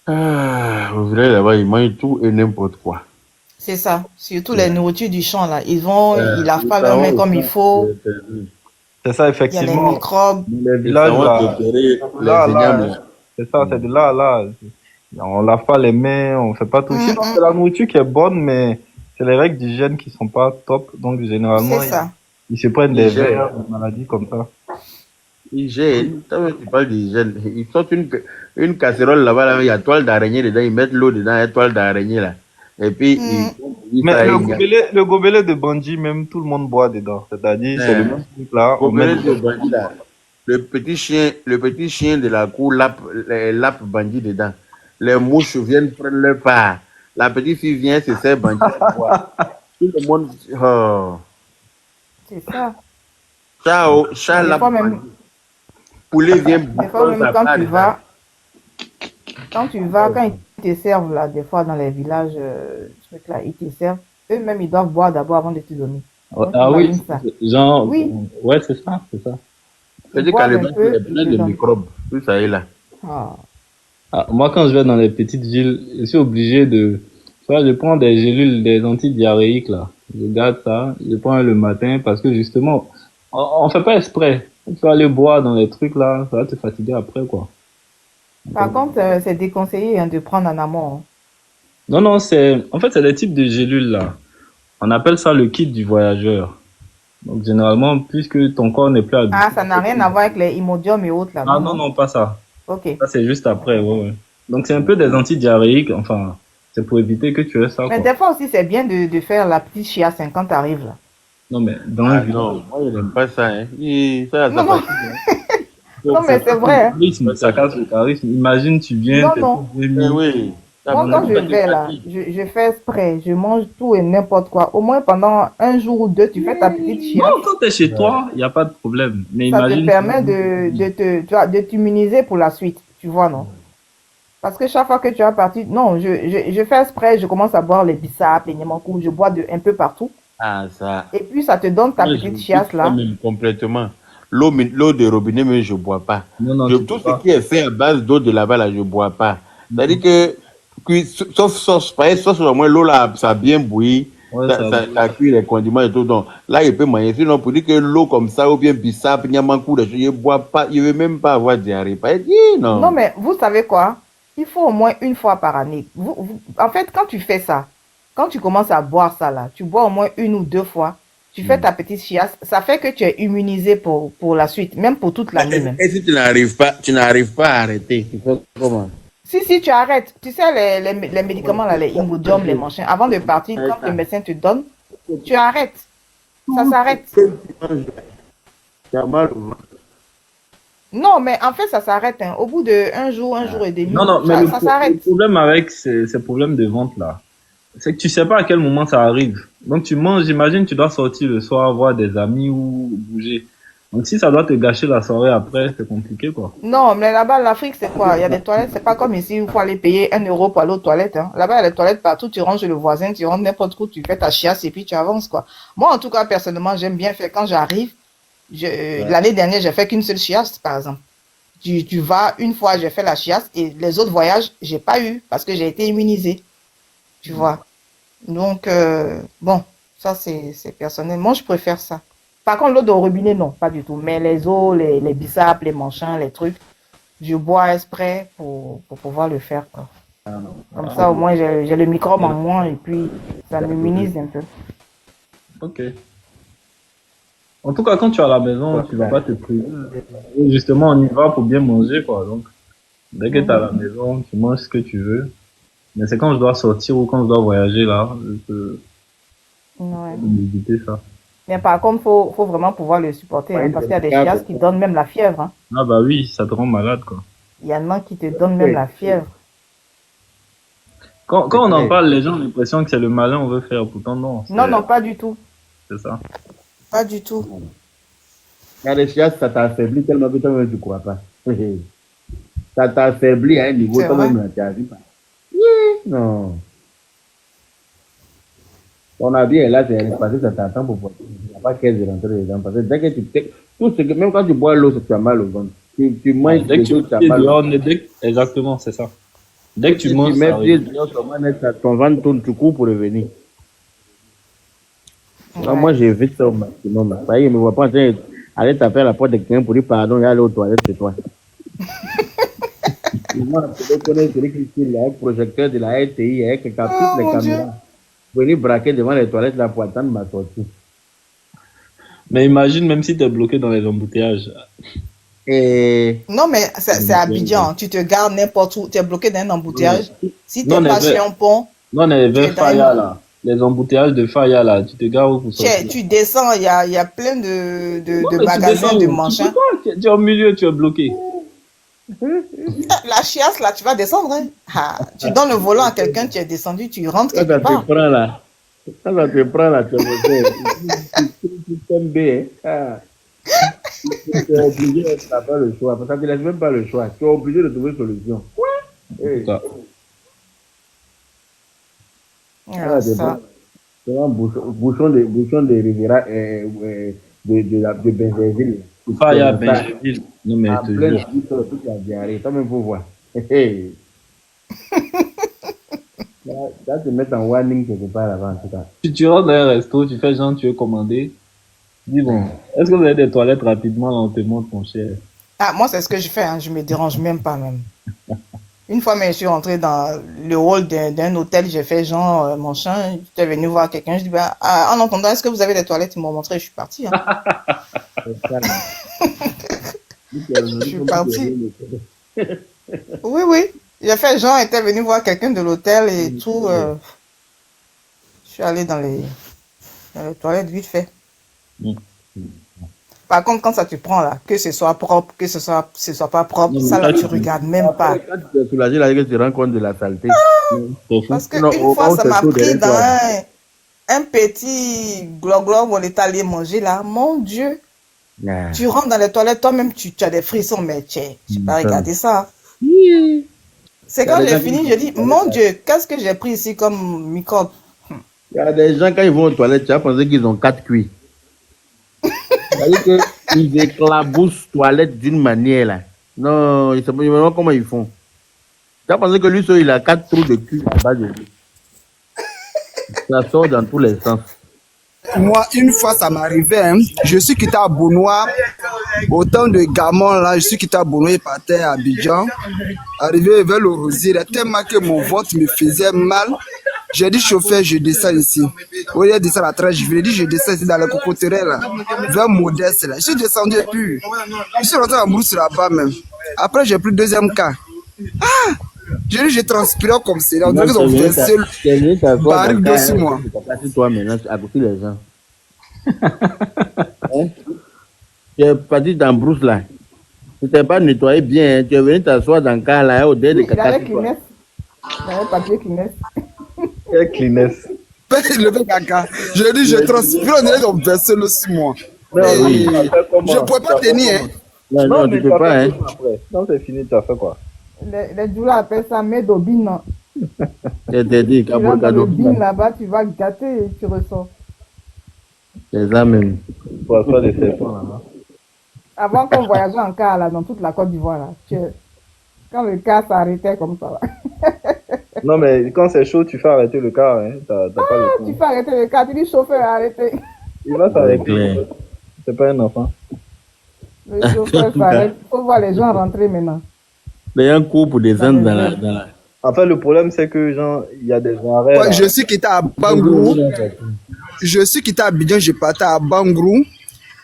Ah, au village là-bas, ils mangent tout et n'importe quoi. C'est ça. Surtout les nourritures du champ, là. Ils lavent pas leurs savons mains comme il ça, faut. je te dis. C'est ça, Il y a les effectivement. microbes. Les Village, savons là, préférer les là, ignames, là, là. c'est ça, c'est de là, là. On lave pas les mains, on fait pas tout. Sinon, c'est la nourriture qui est bonne, mais c'est les règles d'hygiène qui sont pas top. Donc, généralement, C'est ça. ils se prennent des Hygiène. verres, des maladies comme ça. Hygiène, tu parles d'hygiène. Ils sortent une casserole là-bas, là, il y a toile d'araignée dedans, ils mettent l'eau dedans, il y a toile d'araignée là. Et puis, ils Mais ça, le gobelet de Bandji, même tout le monde boit dedans. C'est-à-dire, c'est le même truc là. On met gobelet de bandit là. Le petit chien de la cour lappe bandit dedans. Les mouches viennent prendre leur part. La petite fille vient se sert bandit pour boire. Tout le monde, oh. C'est ça. Ciao, chat Des lappe fois même, bandit. Poulet vient des fois prendre même sa quand part tu dedans. vas, quand ils te servent là, des fois dans les villages, trucs là, ils te servent. Eux-mêmes, ils doivent boire d'abord avant de te donner. Donc, Ah oui, imagine ça. genre, Oui. ouais, c'est ça, c'est ça. Ils C'est-à-dire boivent un qu'Alébert, peu, il est ils plein te de donnent. microbes. Tout ça est là. Ah. Ah, moi, quand je vais dans les petites villes, je suis obligé de, tu vois, je prends des gélules, des antidiarrhéiques, là. Je garde ça, je prends le matin parce que justement, on fait pas exprès. Tu vas aller boire dans les trucs, là, ça va te fatiguer après, quoi. Par contre, c'est déconseillé hein, de prendre en amont. Hein. Non, non, en fait, c'est des types de gélules, là. On appelle ça le kit du voyageur. Donc, généralement, puisque ton corps n'est plus habitué. Ah, ça n'a rien à voir avec les Imodium et autres là. Ah, non, non, pas ça. Ok. Ça, c'est juste après, ouais, ouais. Donc, c'est un peu des antidiarrhéiques, enfin, c'est pour éviter que tu aies ça, Mais quoi. des fois aussi, c'est bien de faire la petite chia 50 t'arrives là. Non, mais dans Ah le village, non, moi, je n'aime pas ça. Hein. Ça Non, non. fatigue. Hein. Non, mais c'est vrai. Hein. charisme, ça casse le charisme. Imagine, tu viens, Non, t'es non. tout Mais gémir. oui. Ça Moi, me quand je fatigue, vais là, fatigue. je fais exprès, je mange tout et n'importe quoi. Au moins pendant un jour ou deux, tu fais ta petite chia. Non, quand t'es chez toi, il n'y a pas de problème. Mais Ça te imagine. permet tu vois, de t'immuniser pour la suite. Tu vois, non? Parce que chaque fois que tu vas partir, non, je fais exprès, je commence à boire les bissap, les niamankou, je bois un peu partout. Ah, ça. Et puis, ça te donne ta Moi, je petite me chiasse fiche là. même complètement. L'eau de robinet, mais je ne bois pas. Non, non, tu Tout peux ce pas. qui est fait à base d'eau de là-bas, là, je ne bois pas. C'est-à-dire que, sauf sauce, par exemple, sauce, au moins, l'eau, là, ça a bien bouilli. Ouais, Ça cuit les condiments et tout. Donc, là, il peut manger. Sinon, pour dire que l'eau comme ça, ou bien bissap, niamankou, je ne bois pas. Je ne veux même pas avoir diarrhée. Pas dit, non. Non, mais vous savez quoi? Il faut au moins une fois par année. En fait, quand tu fais ça, quand tu commences à boire ça là, tu bois au moins une ou deux fois, tu fais ta petite chiasse, ça fait que tu es immunisé pour la suite, même pour toute l'année même. Et si tu n'arrives pas à arrêter, tu fais comment? Si tu arrêtes, tu sais, les médicaments là, les Imodium, les machins, avant de partir, quand le médecin te donne, tu arrêtes. Ça s'arrête. Tu as mal au ventre. Non, mais en fait, ça s'arrête. Hein. Au bout de un jour et demi, Non, non, mais ça le s'arrête. problème avec ces problèmes de vente là, c'est que tu sais pas à quel moment ça arrive. Donc tu manges, j'imagine, tu dois sortir le soir, voir des amis ou bouger. Donc si ça doit te gâcher la soirée après, c'est compliqué, quoi. Non, mais là-bas, l'Afrique, c'est quoi? Il y a des toilettes, c'est pas comme ici où il faut aller payer 1 euro pour aller aux toilettes. Hein. Là-bas, il y a des toilettes partout, tu rentres chez le voisin, tu rentres n'importe où, tu fais ta chiasse et puis tu avances, quoi. Moi, en tout cas, personnellement, j'aime bien faire quand j'arrive. L'année dernière, j'ai fait qu'une seule chiasse, par exemple. Tu vas, une fois, j'ai fait la chiasse et les autres voyages, j'ai pas eu parce que j'ai été immunisée. Tu vois. Donc, bon, ça, c'est personnel. Moi, je préfère ça. Par contre, l'eau de robinet, non, pas du tout. Mais les eaux, les bissap, les machins, les trucs, je bois exprès pour pouvoir le faire, quoi. Comme ça, au moins, j'ai le microbe en moins et puis ça m'immunise un peu. Ok. En tout cas, quand tu es à la maison, tu vas pas te priver. Et justement, on y va pour bien manger, quoi. Donc, dès que tu es à la maison, tu manges ce que tu veux. Mais c'est quand je dois sortir ou quand je dois voyager, là, je peux éviter ça. Mais par contre, faut vraiment pouvoir le supporter, hein, parce qu'il y a des chiasses qui donnent même la fièvre. Hein. Ah bah oui, ça te rend malade, quoi. Il y en a qui te donnent même la fièvre. Quand on en parle, les gens ont l'impression que c'est le malin on veut faire. Pourtant, non. Non, pas du tout. C'est ça. Pas du tout. Il y a des chiasses, ça t'affaiblit tellement que toi-même tu ne crois pas. Ça t'affaiblit à un niveau, toi-même tu n'arrives pas. Non. Ton avis est là, c'est parce que ça t'attend pour pouvoir. Il n'y a pas qu'elle de rentrer dedans. Parce que dès que tu tout ce que, même quand tu bois l'eau, tu as mal au ventre. Tu manges dès que tu as mal au ventre. Exactement, c'est ça. Dès que tu manges, ton ventre tourne, tu cours pour revenir. Ouais. Moi, j'évite ça au maximum. Ça y est, il ne me voit pas en train d'aller taper à la porte de quelqu'un pour dire pardon et aller aux toilettes chez toi. Moi, je connais celui qui est un projecteur de la RTI avec toutes les caméras. Venir braquer devant les toilettes la poitrine m'a sorti. Mais imagine même si tu es bloqué dans les embouteillages. Non, mais c'est Abidjan. Tu te gardes n'importe où. Tu es bloqué dans un embouteillage. Si tu es pas sur un pont. Non, on est vers Faya là. Les embouteillages de Faya là. Tu te gardes où pour sortir. Tu descends, il y a plein de magasins, de machins. Tu es au milieu, tu es bloqué. La chiasse là, tu vas descendre. Hein? Tu donnes le volant à quelqu'un, tu es descendu, tu rentres quelque part. Quand tu prends là. Quand tu prends là, tu es tu es obligé de faire le choix. Parce que tu ne laisses même pas le choix. Tu es obligé de trouver une solution. C'est un bouchon de Riviera de Benjerville. Faya, Benjerville. Non, mais en plein toute la diarrhée. Toi-même, faut voir. Là, tu mets en warning quelque part là-bas, en tout cas. Si tu rentres dans un resto, tu fais genre, tu veux commander. Dis bon, est-ce que vous avez des toilettes rapidement? Là, on te montre, mon cher. Moi, c'est ce que je fais. Hein. Je me dérange même pas, même. Une fois, je suis rentré dans le hall d'un hôtel, j'ai fait genre, mon chien, j'étais venu voir quelqu'un. Je dis, en entendant, est-ce que vous avez des toilettes? Ils m'ont montré, je suis parti. Hein. Je suis parti. Oui. J'ai fait genre, était venu voir quelqu'un de l'hôtel et tout. Je suis allé dans les toilettes vite fait. Par contre, quand ça te prend là, que ce soit propre, que ce soit pas propre, ça là, tu regardes même pas. Quand tu es soulagé, là, que tu rends compte de la saleté. Parce qu'une fois, ça m'a pris dans un petit globe où on est allé manger là. Mon Dieu. Tu rentres dans les toilettes, toi-même, tu as des frissons, mais tu n'as pas regardé ça. C'est quand j'ai fini, je dis, mon Dieu, qu'est-ce que j'ai pris ici comme microbe? Il y a des gens, quand ils vont aux toilettes, tu as pensé qu'ils ont 4 cuits. C'est-à-dire qu'ils éclaboussent toilettes d'une manière là. Non, ils ne savent pas comment ils font. Tu as pensé que lui, il a 4 trous de cul là-bas de lui. Ça sort dans tous les sens. Moi, une fois, ça m'arrivait. Hein. Je suis quitté à Bounois, au temps de Gamon, là, je suis quitté à Bounois et partais à Abidjan. Arrivé vers le Rosier, tellement que mon ventre me faisait mal. J'ai dit, chauffeur, je descends ici. Au lieu de descendre à trace, je lui ai dit, je descends ici dans le cocoterie, là, vers Modeste, là. Je suis descendu et puis, je suis rentré en brousse là-bas même. Après, j'ai pris le deuxième cas. J'ai transpiré comme ça. On dirait qu'ils ont versé le baril d'eau sur moi. Toi maintenant, à côté des gens. Tu es parti dans brousse là. Tu t'es pas nettoyé bien. Hein. Tu es venu t'asseoir dans le cas là, au dé de caca. J'avais papier Kleenex. Kleenex. Le caca. J'ai dit, je transpire, on dirait qu'ils ont versé l'eau sur moi. Oui. Je ne pouvais pas tenir. Hein. Non, tu peux pas. Hein. Non, c'est fini, tu as fait quoi? Les douleurs appellent ça médobine. Je t'ai dit, tu vas dans le bin là-bas, tu vas gâter et tu ressors. C'est ça même. Pour toi, des serpents là-bas. Avant qu'on voyageait en car là, dans toute la Côte d'Ivoire, là, quand le car s'arrêtait comme ça. Là. Non, mais quand c'est chaud, tu fais arrêter le car. Hein. T'as pas le temps. Tu fais arrêter le car, tu dis chauffeur, arrêtez. Il va s'arrêter. C'est pas un enfant. Le chauffeur s'arrête. Il faut voir les gens rentrer maintenant. Il y a un coup pour descendre dans la... En fait, le problème, c'est que, genre, il y a des arrêts, Ouais, là. je suis quitté à Bangrou. Je suis quitté à Abidjan, je partais à Bangrou.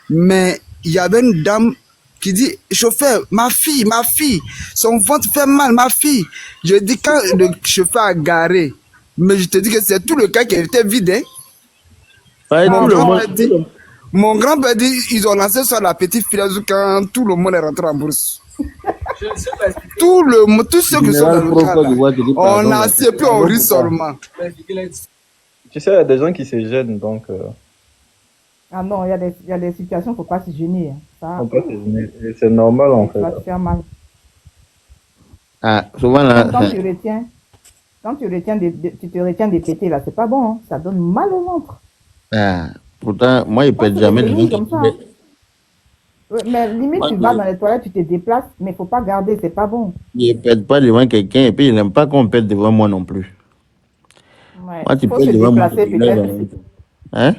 Mais il y avait une dame qui dit, chauffeur, ma fille, son ventre fait mal, ma fille. Je dis, quand le chauffeur a garé, mais je te dis que c'est tout le cas qui était vide. Hein. Ouais, Mon tout le monde. grand-père dit, mon grand-père dit, ils ont lancé sur la petite fille quand tout le monde est rentré en bourse. Tout le monde, tous ceux qui sont dans le cadre, on a assez peu, on rit seulement. Tu sais, il y a des gens qui se gênent, donc, Ah non, il y a des situations, il ne faut pas se gêner. Hein. Ça, on peut se gêner. Et c'est normal, en fait. ça va te faire mal. Ah, souvent là. Même quand tu te retiens des pétés, là, c'est pas bon. Hein. Ça donne mal au ventre. Ah, pourtant, moi, il pète jamais de gens comme ça. Hein. Ouais, mais limite, tu vas dans les toilettes, tu te déplaces, mais il ne faut pas garder, c'est pas bon. Il ne pète pas devant quelqu'un et puis il n'aime pas qu'on pète devant moi non plus. Ouais. Moi, tu Faut pètes se devant moi. déplacer peut-être. Hein?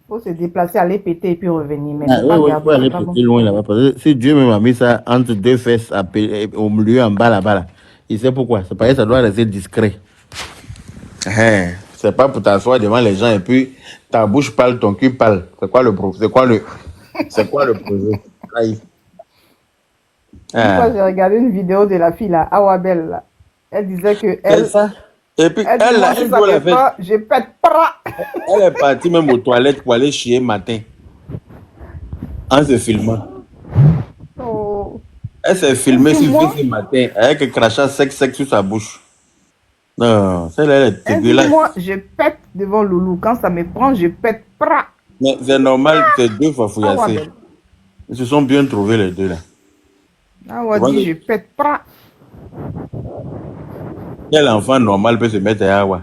Faut se déplacer, aller péter et puis revenir. Mais Ah, faut pas oui, garder, faut aller c'est pas péter bon. loin là-bas. Parce que si Dieu m'a mis ça entre deux fesses au milieu en bas là-bas, là, il sait pourquoi. C'est pareil, ça doit rester discret. Hein, c'est pas pour t'asseoir devant les gens et puis ta bouche parle, ton cul parle. C'est quoi le projet? C'est quoi le projet? Aïe. Une fois, j'ai regardé une vidéo de la fille là, Awabel. Là. Elle disait que elle. Ça. Et puis Elle dit, elle, moi, là, si elle ça doit la fait faire. pas, je pète pas. Elle est partie même aux toilettes pour aller chier matin. En se filmant. Oh. Elle s'est filmée sur Dis-moi. ce matin avec un crachat sec sur sa bouche. Non, celle-là, elle est Elle dit, dégueulasse. moi, je pète devant Loulou. Quand ça me prend, je pète pas. Mais c'est normal, c'est deux fois fouillassés. Awabel. Ils se sont bien trouvés les deux là. Awa dit, je pète pas. Quel enfant normal peut se mettre à Awa?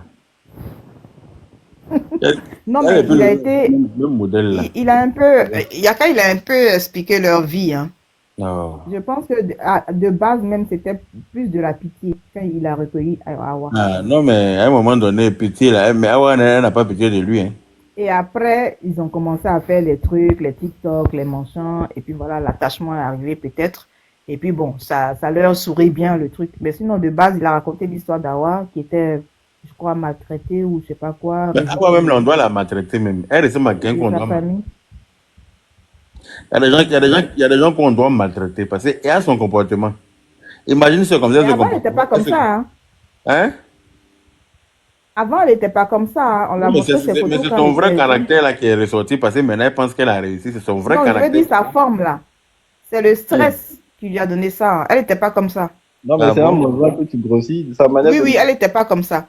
Non, mais il a été. Même modèle là. Il a un peu. Yaka, il a un peu expliqué leur vie. Hein. Non. Je pense que de base, même, c'était plus de la pitié quand il a recueilli Awa. Ah, non, mais à un moment donné, pitié là. Mais Awa n'a pas pitié de lui. Hein. Et après, ils ont commencé à faire les trucs, les TikTok, les machins. Et puis voilà, l'attachement est arrivé peut-être. Et puis bon, ça leur sourit bien le truc. Mais sinon, de base, il a raconté l'histoire d'Awa qui était, je crois, maltraitée ou je sais pas quoi. Mais Awa même, là, on doit la maltraiter même. Elle ressemble à quelqu'un qu'on doit maltraiter. Il y a des gens qu'on doit maltraiter parce qu'elle a son comportement. Imagine ce comme ça. Avant, elle n'était pas comme ça. Hein? Hein? Avant, elle n'était pas comme ça. Hein? On l'a montré ses photos. Mais c'est son vrai caractère là qui est ressorti parce que maintenant elle pense qu'elle a réussi. C'est son vrai caractère. Non, je veux dire sa forme là. C'est le stress qui lui a donné ça. Elle n'était pas comme ça. Non, mais c'est un moment que tu grossis. De sa manière oui, elle n'était pas comme ça.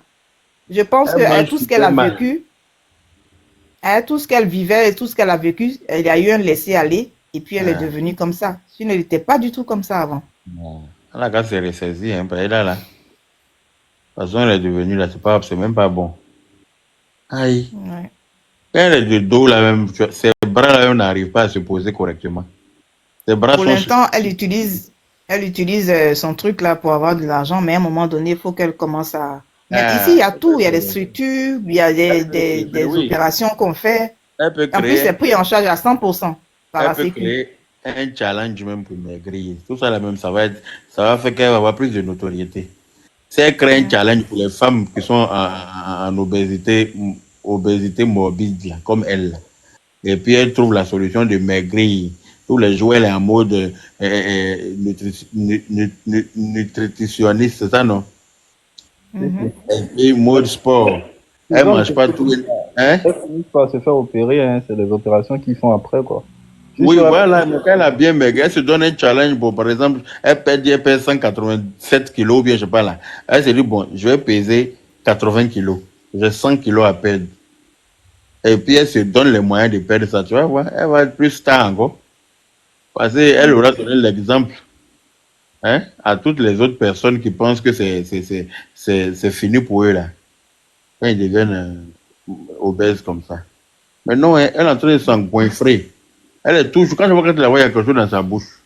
Je pense que tout ce qu'elle a vécu, tout ce qu'elle vivait et tout ce qu'elle a vécu, elle a eu un laisser-aller et puis elle est devenue comme ça. Sinon, elle n'était pas du tout comme ça avant. Elle a qu'à se ressaisir. Hein, elle est là. De toute façon, elle est devenue là. C'est même pas bon. Aïe. Ouais. Elle est de dos là même. Ses bras là n'arrivent pas à se poser correctement. Ses bras pour l'instant, elle utilise son truc là pour avoir de l'argent, mais à un moment donné, il faut qu'elle commence à. Mais ici, il y a tout. Il y a des structures, il y a des opérations qu'on fait. En plus, c'est pris en charge à 100% par la Sécu. Créer un challenge même pour maigrir. Tout ça là même, ça va faire qu'elle va avoir plus de notoriété. Si elle crée un challenge pour les femmes qui sont en obésité morbide, là, comme elle, et puis elle trouve la solution de maigrir. Tous les jours, elle est en mode nutritionniste, c'est ça, non? Et puis, mode sport. Elle ne mange pas tout. Hein? Elle finit par se faire opérer, hein. C'est les opérations qu'ils font après, quoi. Oui, voilà, mais quand elle a bien maigri, elle se donne un challenge. Bon, par exemple, elle pèse 187 kilos, ou bien je sais pas là. Elle se dit, bon, je vais peser 80 kilos. J'ai 100 kilos à perdre. Et puis, elle se donne les moyens de perdre ça. Tu vas voir, elle va être plus star encore. Parce qu'elle aura donné l'exemple à toutes les autres personnes qui pensent que c'est fini pour eux là. Quand ils deviennent obèses comme ça. Mais non, elle est en train de s'engouffrer. Elle est toujours, quand je vois qu'elle la voit, il y a quelque chose dans sa bouche.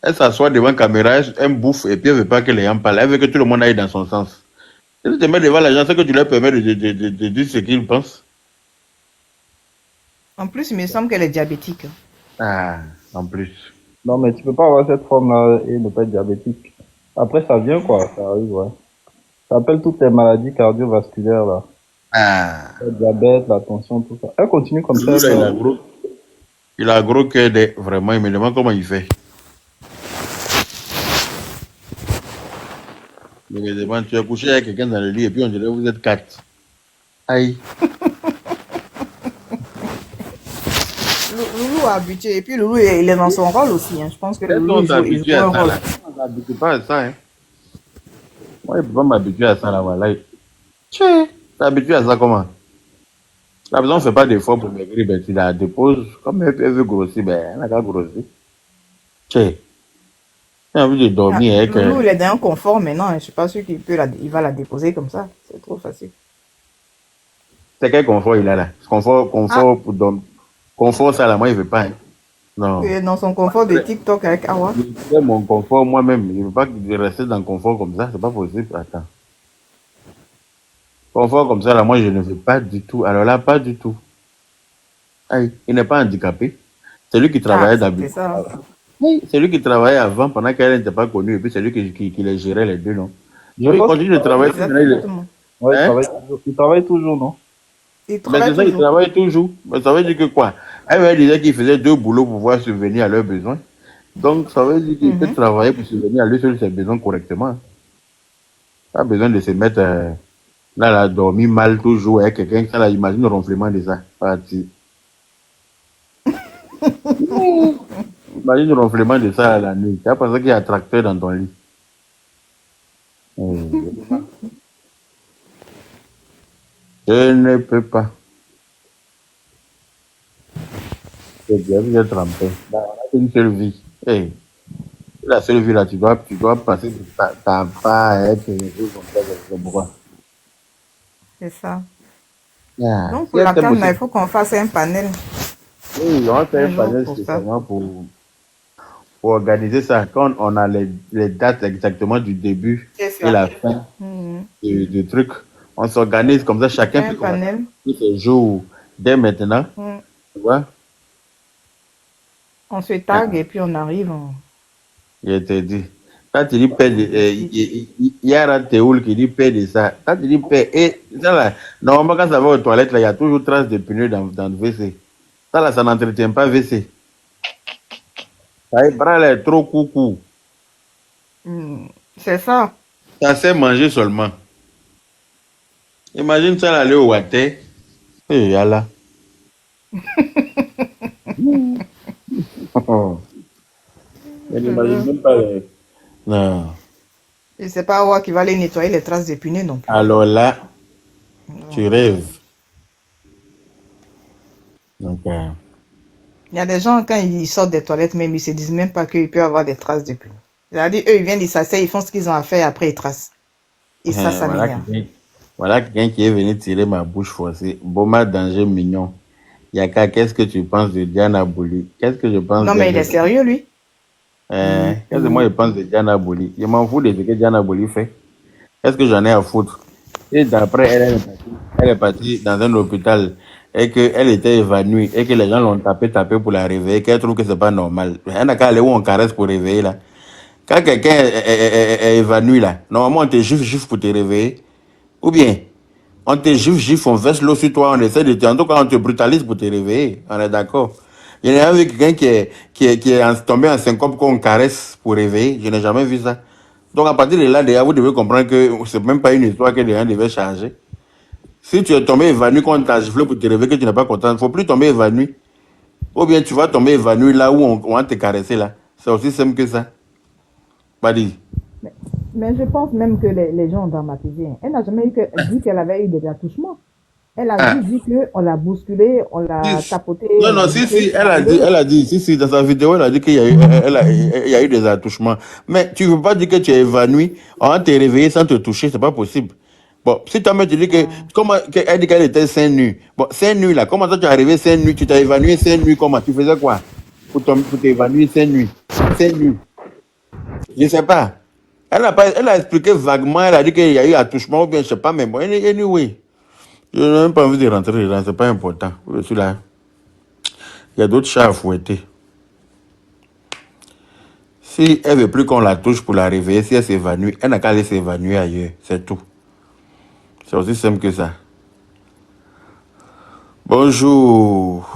Elle s'assoit devant la caméra, elle bouffe et puis elle ne veut pas que les gens parlent. Elle veut que tout le monde aille dans son sens. Si tu te mets devant les gens, c'est que tu leur permets de dire ce qu'ils pensent. En plus, il me semble qu'elle est diabétique. Ah, en plus. Non, mais tu peux pas avoir cette forme-là et ne pas être diabétique. Après, ça vient, quoi. Ça arrive, ouais. Ça appelle toutes les maladies cardiovasculaires, là. Ah. Le diabète, la tension, tout ça. Elle continue comme ça. Lui, là, il a gros cœur. Vraiment, il me demande comment il fait. Il me demande, tu as couché avec quelqu'un dans le lit et puis on dirait vous êtes 4. Aïe. Loulou a habitué. Et puis Loulou, il est dans son rôle aussi. Hein. Je pense que Loulou, il joue un rôle. On ne s'habitue pas à ça. Hein. Moi, je ne peux pas m'habituer à ça, là, voilà. Tu es habitué à ça comment? La personne ne fait pas d'effort pour maigrir, ben, tu la déposes. Comme elle veut grossir, ben, elle n'a qu'à grossir. Tu sais, j'ai envie de dormir avec. Loulou, il est dans un confort maintenant. Je ne suis pas sûr qu'il il va la déposer comme ça. C'est trop facile. C'est quel confort il a là? Confort pour dormir. Confort, ça, là, moi, il ne veut pas. Hein. Non. Il est dans son confort de TikTok avec Awa. C'est mon confort moi-même. Je ne veux pas rester dans le confort comme ça. C'est pas possible. Attends. Confort comme ça, là, moi, je ne veux pas du tout. Alors là, pas du tout. Aïe, il n'est pas handicapé. C'est lui qui travaillait d'habitude. C'est ça. Oui, c'est lui qui travaillait avant pendant qu'elle n'était pas connue. Et puis c'est lui qui les gérait les deux, non? Il continue de travailler. Ouais, il travaille toujours, non? Mais c'est ça, il travaille toujours. Mais ça veut dire que quoi? Elle disait qu'il faisait 2 boulots pour pouvoir subvenir à leurs besoins. Donc ça veut dire qu'il peut travailler pour subvenir à lui seul ses besoins correctement. Pas besoin de se mettre là, dormir mal toujours avec quelqu'un. Ça, là, imagine le ronflement de ça. Parti. Imagine le ronflement de ça à la nuit. Tu as pensé qu'il y a un tracteur dans ton lit. Je ne peux pas. C'est bien, vous êtes trempé. On a une seule vie. Hey, la seule vie là, tu dois passer de ta part à être pourquoi. C'est ça. Yeah. Donc pour la canne, il faut qu'on fasse un panel. Oui, on fait un panel spécialement pour organiser ça. Quand on a les dates exactement du début et la fin du truc, on s'organise comme ça, chacun peut commencer ses jours dès maintenant. Tu vois? On se tag et puis on arrive. Je te dis. Quand tu dis paix, il y a un théoul qui dit paix de ça. Quand tu dis paix, et ça là, normalement quand ça va aux toilettes, là, il y a toujours trace de pneus dans le WC. Ça là, ça n'entretient pas WC. Ça bras là est trop coucou. C'est ça. Ça sait manger seulement. Imagine ça là, aller au water. Et yalla. Je n'imagine même pas les... Non. Et c'est pas Awa qui va aller nettoyer les traces de pneus non plus. Alors là, tu rêves. Donc, il y a des gens, quand ils sortent des toilettes, même, ils se disent même pas qu'il peut y avoir des traces de pneus. C'est-à-dire, eux, ils viennent, ils s'asseyent, ils font ce qu'ils ont à faire, après ils tracent. Et ça, ça m'énerve. Voilà quelqu'un qui est venu tirer ma bouche forcée. Boma danger mignon. Yaka, qu'est-ce que tu penses de Diana Bouli? Qu'est-ce que je pense Non, mais il est sérieux, lui. Qu'est-ce que moi je pense de Diana Bouli? Je m'en fous de ce que Diana Bouli fait. Qu'est-ce que j'en ai à foutre? Et d'après, elle est partie dans un hôpital et qu'elle était évanouie et que les gens l'ont tapé pour la réveiller, qu'elle trouve que c'est pas normal. Elle n'a qu'à aller où on caresse pour réveiller là. Quand quelqu'un est évanoui là, normalement on te gifle pour te réveiller. Ou bien, on te gifle, on verse l'eau sur toi, on essaie de te... En tout cas, on te brutalise pour te réveiller. On est d'accord. Il y a jamais vu quelqu'un qui est tombé en syncope qu'on caresse pour réveiller. Je n'ai jamais vu ça. Donc, à partir de là, déjà, vous devez comprendre que c'est même pas une histoire que les gens devaient changer. Si tu es tombé évanoui quand on t'a giflé pour te réveiller, que tu n'es pas content, il ne faut plus tomber évanoui. Ou bien tu vas tomber évanoui là où on va te caresser là. C'est aussi simple que ça. Vas-y. Mais je pense même que les gens ont dramatisé. Elle n'a jamais dit qu'elle avait eu des attouchements. Elle a juste dit qu'on l'a bousculé, on l'a tapoté. Non, si, elle a dit, dans sa vidéo, elle a dit qu'il y a eu des attouchements. Mais tu ne veux pas dire que tu es évanoui, on va te réveiller sans te toucher, c'est pas possible. Bon, si toi-même tu dis que, elle dit qu'elle était seins nus. Bon, seins nus là, comment ça tu es arrivé seins nus, tu t'es évanoui seins nus, comment? Tu faisais quoi? Pour t'évanouir seins nus. Seins nus. Je ne sais pas. Elle a expliqué vaguement, elle a dit qu'il y a eu attouchement, ou bien je ne sais pas, mais bon, anyway. Je n'ai même pas envie de rentrer dedans, c'est pas important. Je suis là. Il y a d'autres chats à fouetter. Si elle veut plus qu'on la touche pour la réveiller, si elle s'évanouit, elle n'a qu'à aller s'évanouir ailleurs. C'est tout. C'est aussi simple que ça. Bonjour,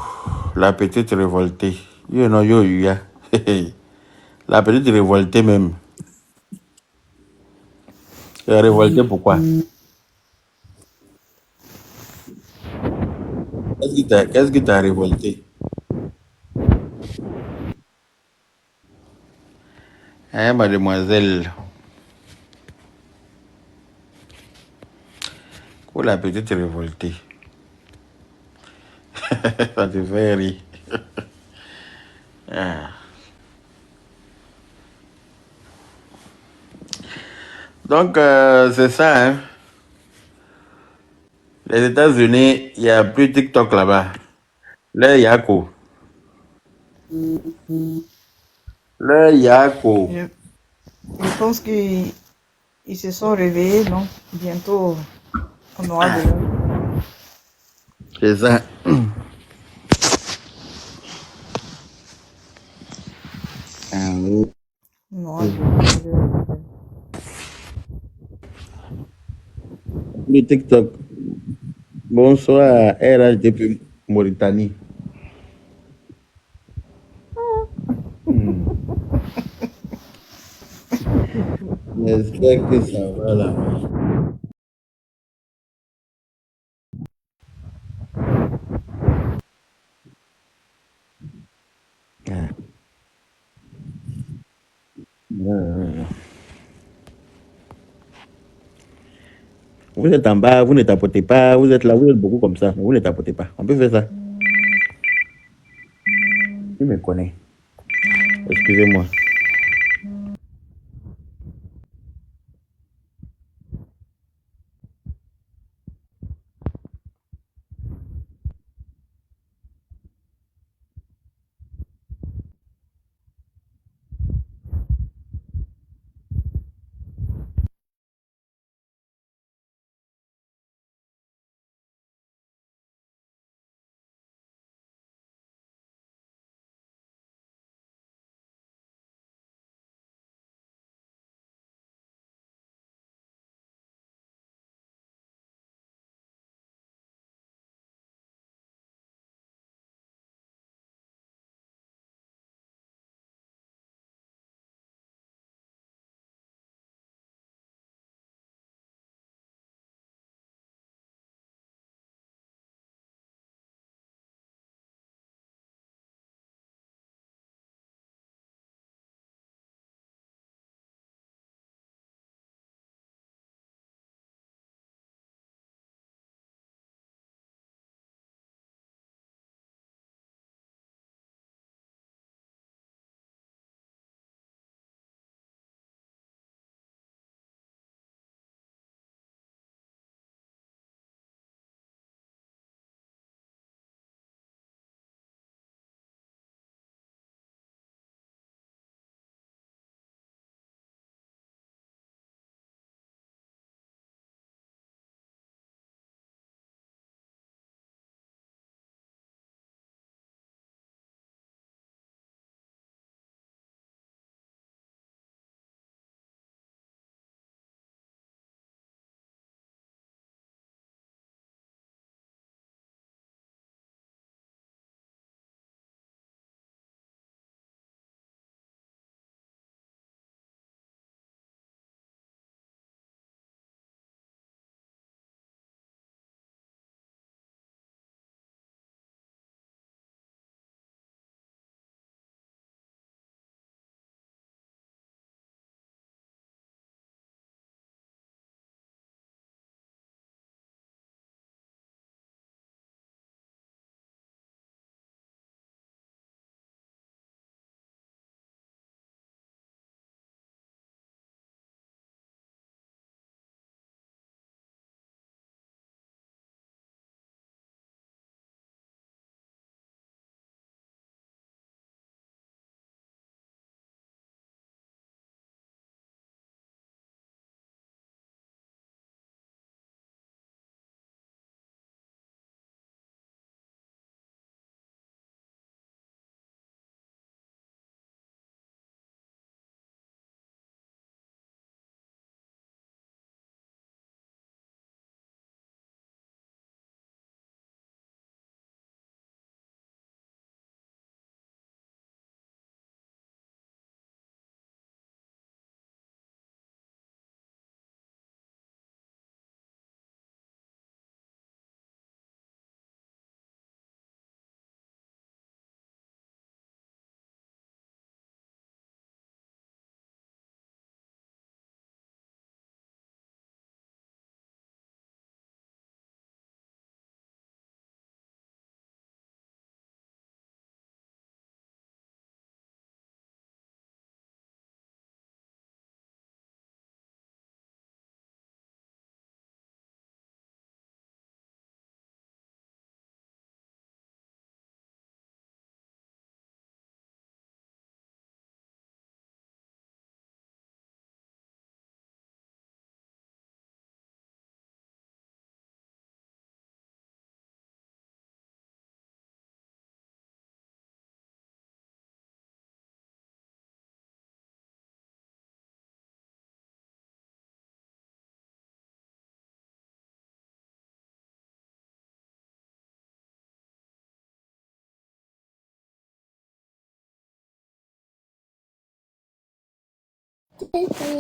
la petite révoltée. Yo, non, yo, ya. La petite révoltée même. Elle est révoltée pourquoi? Qu'est-ce qui t'a révolté? Hein, mademoiselle? Quoi, la petite révoltée? Ça te fait rire. Ah. Donc, c'est ça, hein. Les États-Unis, il n'y a plus TikTok là-bas. Là, il y a quoi? Là, il y a quoi? Je pense qu'ils se sont réveillés, non? Bientôt, on aura de l'eau. C'est ça. Ah, oui. On aura de l'eau. Le TikTok. Bonsoir, RH depuis Mauritanie. J'espère que ça va là. Ah. Vous êtes en bas, vous ne tapotez pas, vous êtes là, vous êtes beaucoup comme ça, vous ne tapotez pas. On peut faire ça. Tu me connais. Excusez-moi.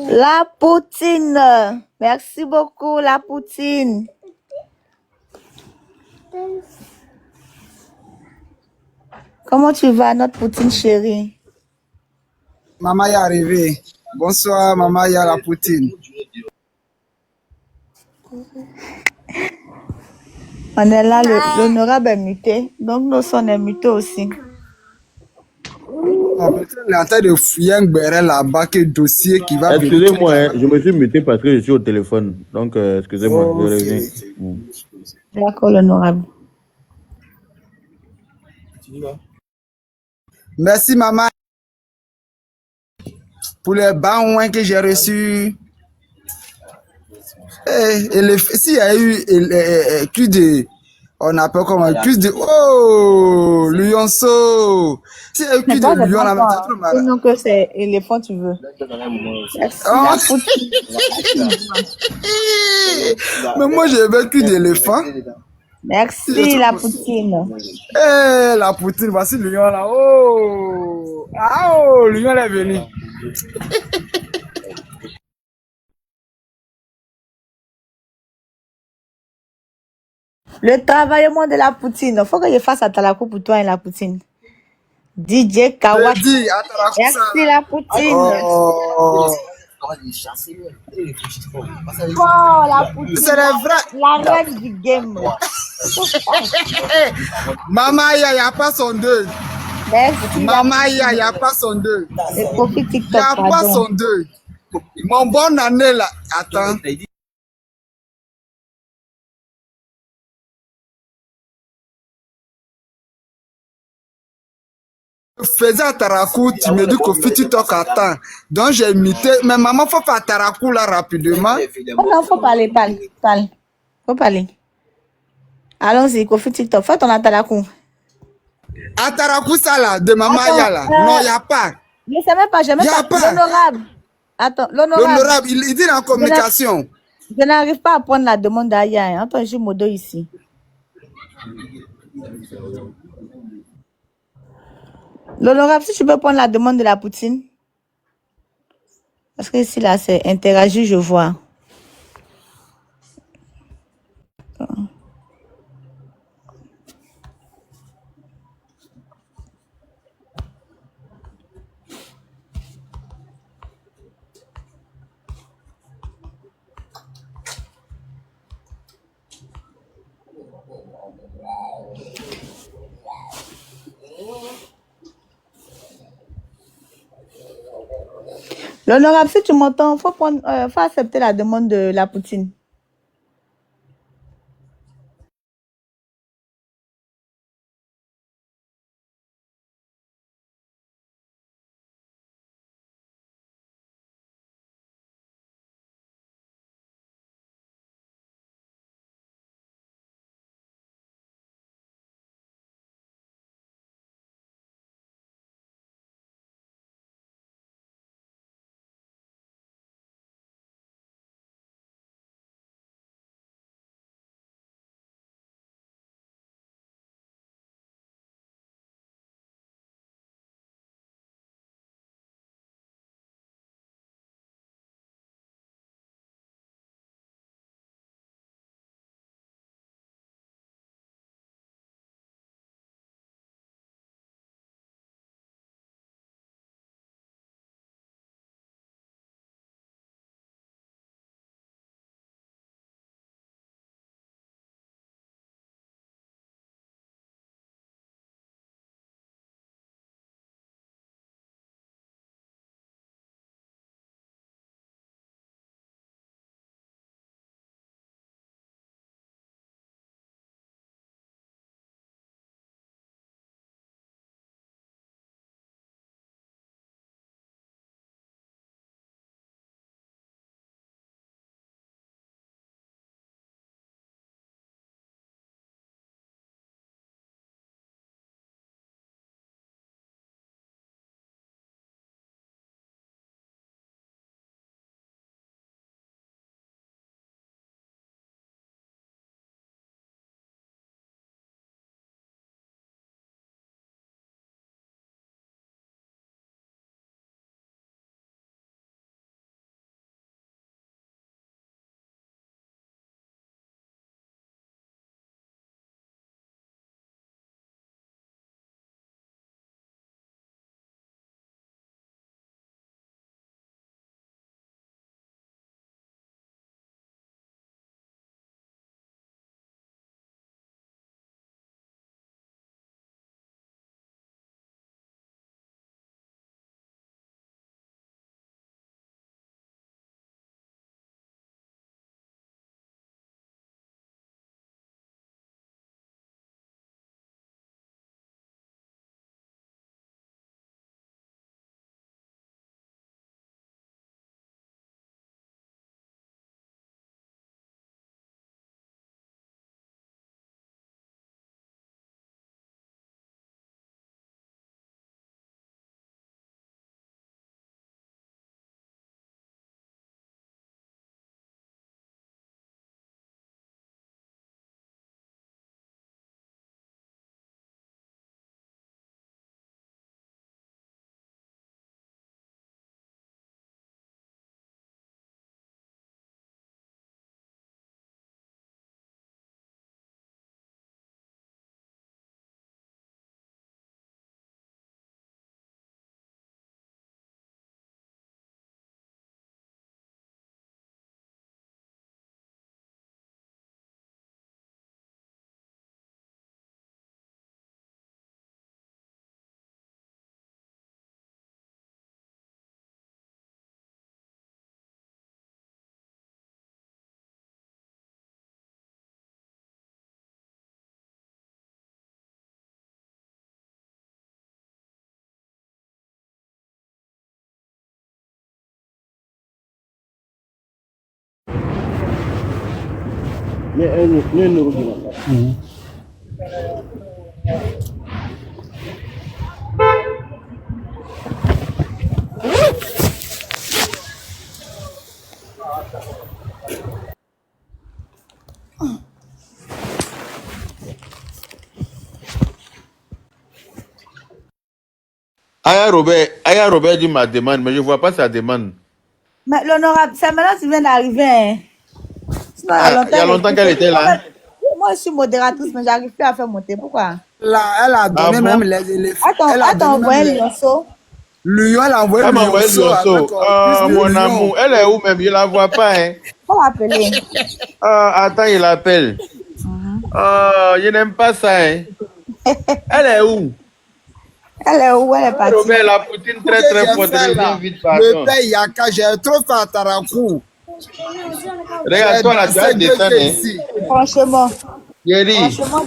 La poutine. Merci beaucoup, la poutine. Comment tu vas, notre poutine chérie? Maman est arrivée. Bonsoir, maman, il y a la poutine. On est là, l'honorable est muté. Donc, nous sommes mutés aussi. Peut-être il est en train de fouiller un béret là-bas, que dossier qui va venir. Excusez-moi, hein, je me suis muté parce que je suis au téléphone. Donc, excusez-moi, je reviens. D'accord, l'honorable. Merci, maman, pour les bons que j'ai reçus. S'il y a eu plus de, on appelle comment, plus de, oh, lionceau. S'il y a eu plus de lion là, c'est trop malade. Non, que c'est éléphant, tu veux. Merci, la poutine. Mais moi, j'ai vu plus d'éléphant. Merci, la poutine. La poutine, voici le lion là. Oh, ah, oh, le lion est venu. Le travaillement de la poutine. Il faut que je fasse à Talakou pour toi et la poutine. DJ Kawak. Merci, la poutine. Oh, la poutine. c'est vrai. La reine du game. Maman, il n'y a pas son deuil. Merci. Maman, il n'y a pas son deuil. Le profil Il n'y TikTok, a pas son deuil. Mon bon année là. Attends. Je faisais à Tarakou, tu me dis qu'au futur TikTok attends. Donc j'ai imité. Mais maman, faut faire Tarakou là rapidement. Oh non, faut parler. Faut parler. Allons-y, Kofi TikTok. Fais ton Atalakou. À Tarakou ça là, de maman Yala. Non, il n'y a pas. Je ne sais même pas, je n'ai même pas. L'honorable. Attends, l'honorable, il dit en communication. Je n'arrive pas à prendre la demande d'Aya. Attends, j'ai Modo ici. L'honorable, si tu peux prendre la demande de la poutine. Parce que ici, là, c'est interagir, je vois. L'honorable, si tu m'entends, faut accepter la demande de la poutine. Aya Robert dit ma demande, mais je ne vois pas sa demande. Mais l'honorable, c'est maintenant que tu viens d'arriver. Hein. Sinon, Il y a longtemps qu'elle était là. Moi, je suis modératrice, mais j'arrive plus à faire monter. Pourquoi? Là, elle a donné bon? même les éléphants. Attends, envoyé le lionceau. Lion, elle a envoyé Elle le m'a envoyé le lionceau. Oh, mon amour. Elle est où même? Je ne la vois pas. Hein. On va appeler. Attends, il appelle. Je n'aime pas ça. Hein. Elle est où? Elle est où? Elle est partie. Robert, la poutine très très forte. Le père Yaka, j'ai trop fait à Tarakou. Regarde-toi là, tu as descendre. Hein. Franchement. Yeri. Franchement,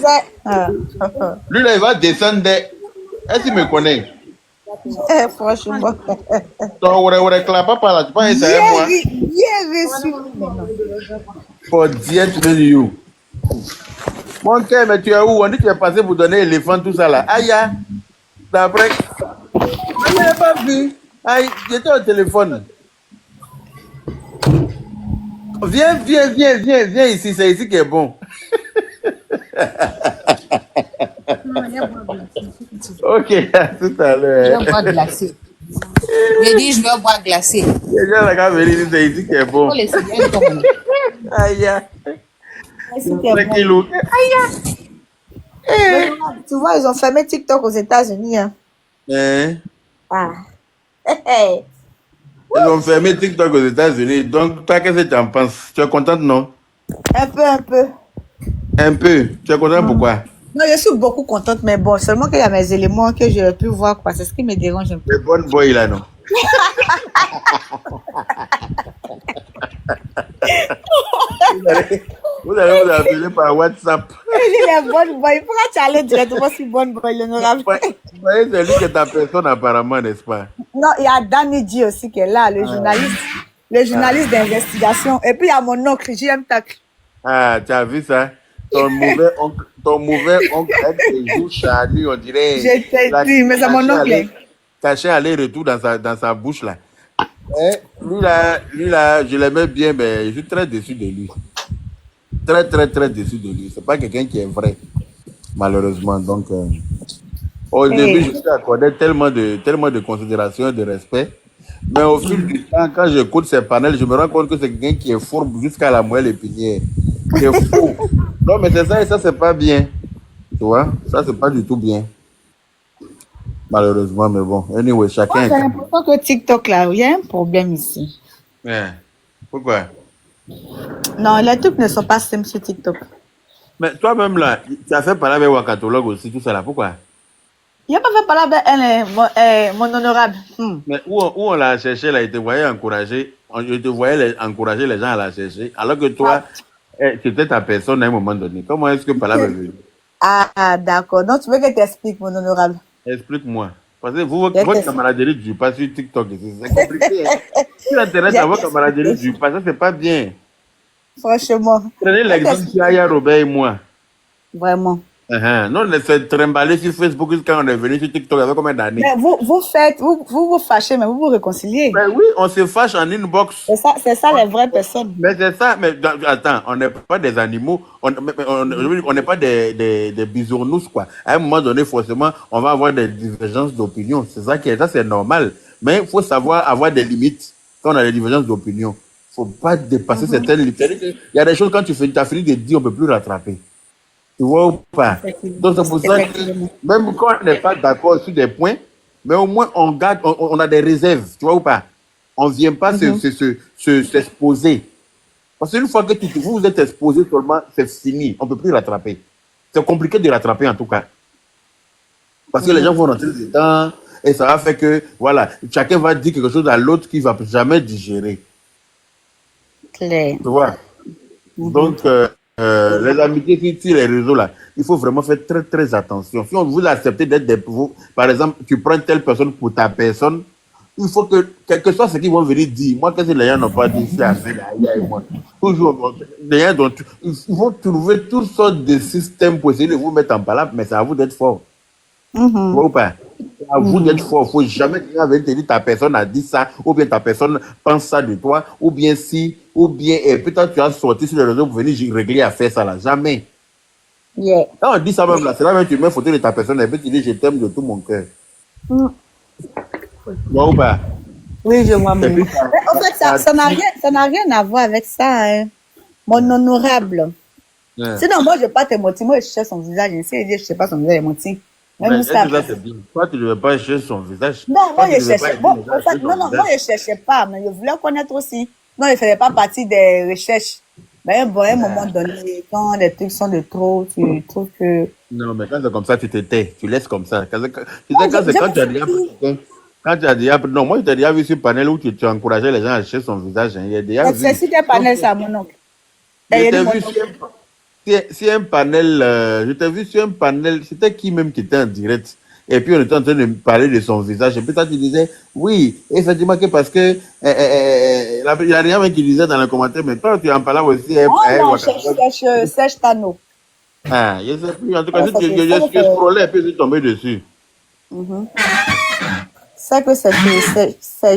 Lui là, il va descendre. Est-ce qu'il me connaît? franchement. Donc, on réclame pas par là. Tu penses que c'est moi? Bien reçu. For dear to you. Mon cœur, mais tu es où? On dit que tu es passé pour donner l'éléphant, tout ça là. Aïe, d'après. Je n'ai pas vu. Aïe, j'étais au téléphone. Viens ici, c'est ici qui est bon. Ok, à tout à l'heure. Je vais boire glacé. Je dis, je vais boire glacé. Les gens là, venir, c'est ici qui est bon. Faut laisser bien comme Aïe. Tranquillou. Tu vois, ils ont fermé TikTok aux États-Unis. Hein. Ah. Ils ont fermé TikTok aux États-Unis. Donc, toi, qu'est-ce que tu en penses? Tu es contente, non? Un peu. Un peu. Tu es contente pourquoi? Non, je suis beaucoup contente, mais bon, seulement qu'il y a mes éléments que je pu voir, quoi. C'est ce qui me dérange un peu. Les bonnes boys, là, non? Vous allez vous appeler par WhatsApp. Les bonnes boys. Pourquoi tu allais directement sur bonne boy, l'honorable? Vous voyez, c'est lui qui est ta personne, apparemment, n'est-ce pas? Non, il y a Danny G aussi qui est là, le journaliste d'investigation. Et puis il y a mon oncle, JM Tac. Ah, tu as vu ça? Ton mauvais oncle avec ses joues charnues, on dirait. Je t'ai dit, mais c'est mon oncle. Caché aller-retour dans sa bouche, là. Lui là, je l'aimais bien, mais je suis très déçu de lui. Très déçu de lui. C'est pas quelqu'un qui est vrai, malheureusement. Donc, au début, je lui accordais tellement de considération et de respect. Mais au fil du temps, quand j'écoute ces panels, je me rends compte que c'est quelqu'un qui est fourbe jusqu'à la moelle épinière. Qui est faux. Non, mais c'est ça et ça, c'est pas bien. Tu vois? Ça, c'est pas du tout bien. Malheureusement, mais bon. Anyway, chacun. J'ai l'impression que TikTok, là, il y a un problème ici. Yeah. Pourquoi? Non, les trucs ne sont pas simples sur TikTok. Mais toi-même, là, tu as fait parler avec Wakatologue aussi, tout ça là. Pourquoi? Il n'a pas fait parler avec elle, mon honorable. Mais où on l'a cherché, là, il te voyait encourager. Je te voyais encourager les gens à la chercher. Alors que toi, c'était ta personne à un moment donné. Comment est-ce que Palab est venu? Ah, d'accord. Donc, tu veux que je t'explique, mon honorable? Explique-moi. Parce que votre camaraderie ne joue pas sur TikTok. C'est compliqué. Si l'intérêt à votre camaraderie ne joue pas, ça, c'est pas bien. Franchement. Prenez l'exemple sur Aya Robert et moi. Vraiment. Non, on s'est trimballé sur Facebook quand on est venu sur TikTok avec combien d'années? Mais vous fâchez, mais vous vous réconciliez. Ben oui, on se fâche en inbox. C'est ça les vraies personnes. Mais c'est ça, mais attends, on n'est pas des animaux, on n'est pas des bisounours, quoi. À un moment donné, forcément, on va avoir des divergences d'opinion. C'est ça qui est, ça c'est normal. Mais il faut savoir avoir des limites quand on a des divergences d'opinion. Il ne faut pas dépasser certaines limites. Il y a des choses, quand tu as fini de dire, on ne peut plus rattraper. Tu vois ou pas? Donc c'est pour ça que même quand on n'est pas d'accord sur des points, mais au moins on garde, on a des réserves, tu vois ou pas? On ne vient pas s'exposer. Parce qu'une fois que vous êtes exposé seulement, c'est fini, on ne peut plus rattraper. C'est compliqué de rattraper en tout cas. Parce que les gens vont rentrer dedans et ça va faire que, voilà, chacun va dire quelque chose à l'autre qu'il ne va jamais digérer. Claire. Tu vois? Donc, les amitiés sur les réseaux là, il faut vraiment faire très attention. Si on vous accepte d'être par exemple, tu prends telle personne pour ta personne, il faut que, quel que soit ce qu'ils vont venir dire, moi, qu'est-ce que les gens n'ont pas dit, c'est assez, là, et moi. Toujours, les gens ils vont trouver toutes sortes de systèmes pour essayer de vous mettre en palabre, mais c'est à vous d'être fort. Ou pas? C'est à vous d'être fort. Il ne faut jamais que quelqu'un vienne te dire ta personne a dit ça, ou bien ta personne pense ça de toi, ou bien si, ou bien, et peut-être tu as sorti sur le réseau pour venir régler à faire ça là. Jamais. Yeah. Quand on dit ça même là, c'est là même que tu mets photo de ta personne et puis tu dis je t'aime de tout mon cœur. Ou pas? Oui, je vois. Mais Et puis, en fait, ça n'a rien à voir avec ça, hein. Mon honorable. Ouais. Sinon, moi, je ne vais pas te mentir. Moi, je cherche son visage. Je ne sais pas son visage, je mentir. Mais Même ça. c'est bien. Toi, tu ne veux pas chercher son visage. Non, moi, Toi, tu je ne veux pas cherchais. aider Bon, les gens en à fait, chercher son non, moi, visage. je ne cherchais pas, mais je voulais connaître aussi. Non, il ne faisait pas partie des recherches. Mais bon, à un moment donné, quand les trucs sont de trop, tu trouves que. Non, mais quand c'est comme ça, tu te tais. Tu laisses comme ça. Tu sais, Non, quand je quand tu as me déjà suis dit. quand tu as déjà non, moi, je t'ai déjà vu sur panel où tu encourageais les gens à chercher son visage. Hein. Il y a déjà C'est vu. si des panels, ça, mon oncle. Je Il y a t'ai dit mon vu oncle. sur un panel, je t'ai vu sur un panel, c'était qui même qui était en direct. Et puis on était en train de parler de son visage. Et puis toi tu disais, oui, effectivement que parce que il y a rien qui disait dans les commentaires, mais toi tu en parlais aussi. Oh non, Serge Tano. Ah, je sais plus. En tout cas, Ouais, ça, c'est ça que je scrollais et puis je suis tombé dessus. ça que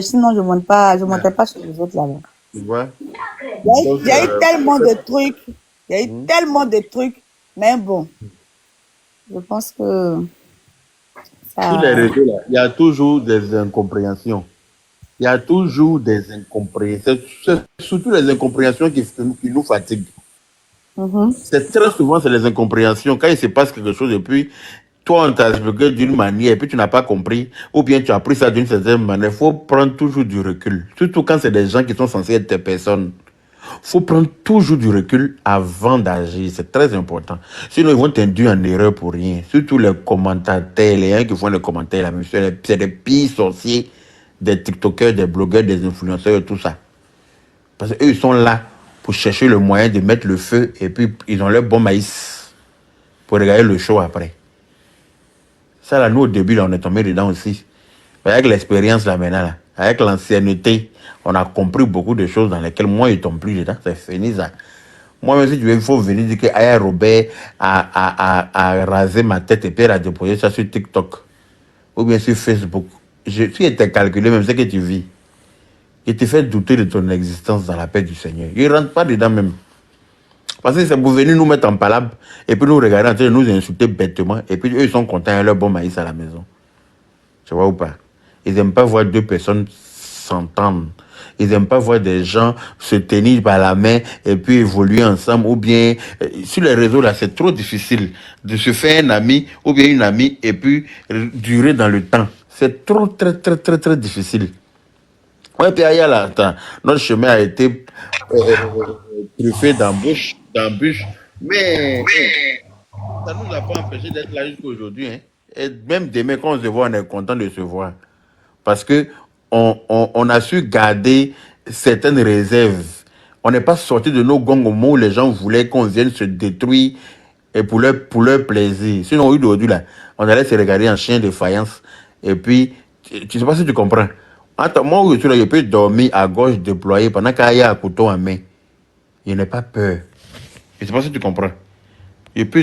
sinon je monte pas, je montais pas sur les autres là-bas. Tu vois? Il y a eu tellement de trucs, il y a eu tellement de trucs, mais bon, je pense que ça. Sur les réseaux, là, il y a toujours des incompréhensions. Il y a toujours des incompréhensions. C'est surtout les incompréhensions qui nous fatiguent. C'est très souvent, c'est les incompréhensions. Quand il se passe quelque chose et puis, toi, on t'a expliqué d'une manière et puis tu n'as pas compris, ou bien tu as pris ça d'une certaine manière, il faut prendre toujours du recul. Surtout quand c'est des gens qui sont censés être tes personnes. Il faut prendre toujours du recul avant d'agir. C'est très important. Sinon, ils vont t'induire en erreur pour rien. Surtout les commentateurs, les gens qui font les commentaires, la même chose, c'est des pires sorciers des TikTokers, des blogueurs, des influenceurs et tout ça. Parce qu'eux, ils sont là pour chercher le moyen de mettre le feu et puis ils ont leur bon maïs pour regarder le show après. Ça, là, nous, au début, là, on est tombé dedans aussi. Mais avec l'expérience, là, maintenant, là, avec l'ancienneté, on a compris beaucoup de choses dans lesquelles moi, je ne tombe plus dedans. C'est fini, ça. Moi, même si tu veux, il faut venir dire que Aya Robert a rasé ma tête et puis elle a déposé ça sur TikTok ou bien sur Facebook. Si elle t'a calculé, même ce que tu vis, il te fait douter de ton existence dans la paix du Seigneur. Il ne rentre pas dedans même. Parce que c'est pour venir nous mettre en palabre et puis nous regarder en train de nous insulter bêtement et puis eux, ils sont contents, ils ont leur bon maïs à la maison. Tu vois ou pas? Ils n'aiment pas voir deux personnes s'entendre. Ils n'aiment pas voir des gens se tenir par la main et puis évoluer ensemble. Ou bien, sur les réseaux, là, c'est trop difficile de se faire un ami ou bien une amie et puis durer dans le temps. C'est trop, très difficile. Ouais, puis ailleurs, là, attends, notre chemin a été truffé d'embûches, mais ça ne nous a pas empêché d'être là jusqu'à aujourd'hui. Hein. Et même demain, quand on se voit, on est content de se voir. Parce que on a su garder certaines réserves. On n'est pas sorti de nos gongs au moment où les gens voulaient qu'on vienne se détruire et pour leur plaisir. Sinon, aujourd'hui, là, on allait se regarder en chien de faïence. Et puis, tu ne sais pas si tu comprends. Attends, moi, où je suis là, je peux dormir à gauche déployé pendant qu'il y a un couteau en main. Je n'ai pas peur. Je ne sais pas si tu comprends. Je peux...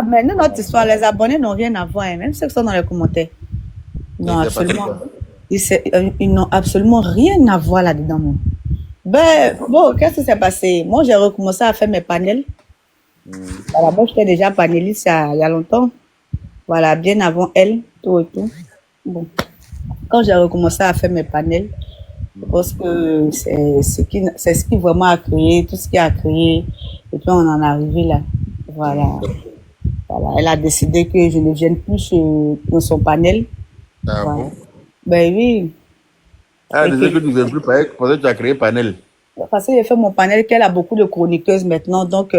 Mais nous, notre histoire, les abonnés n'ont rien à voir, hein, même ceux qui sont dans les commentaires. Non, absolument. Ils n'ont absolument rien à voir là-dedans. Ben, bon, qu'est-ce qui s'est passé? Moi, j'ai recommencé à faire mes panels. Voilà, moi, j'étais déjà panéliste il y a longtemps. Voilà, bien avant elle, tout et tout. Bon. Quand j'ai recommencé à faire mes panels, je pense que c'est ce qui vraiment a créé, tout ce qui a créé. Et puis, on en est arrivé là. Voilà. Elle a décidé que je ne vienne plus dans son panel. Ah voilà. bon? Ben oui. Ah, désolé que tu ne viens plus parce que tu as créé panel. Parce que j'ai fait mon panel, qu'elle a beaucoup de chroniqueuses maintenant. Donc,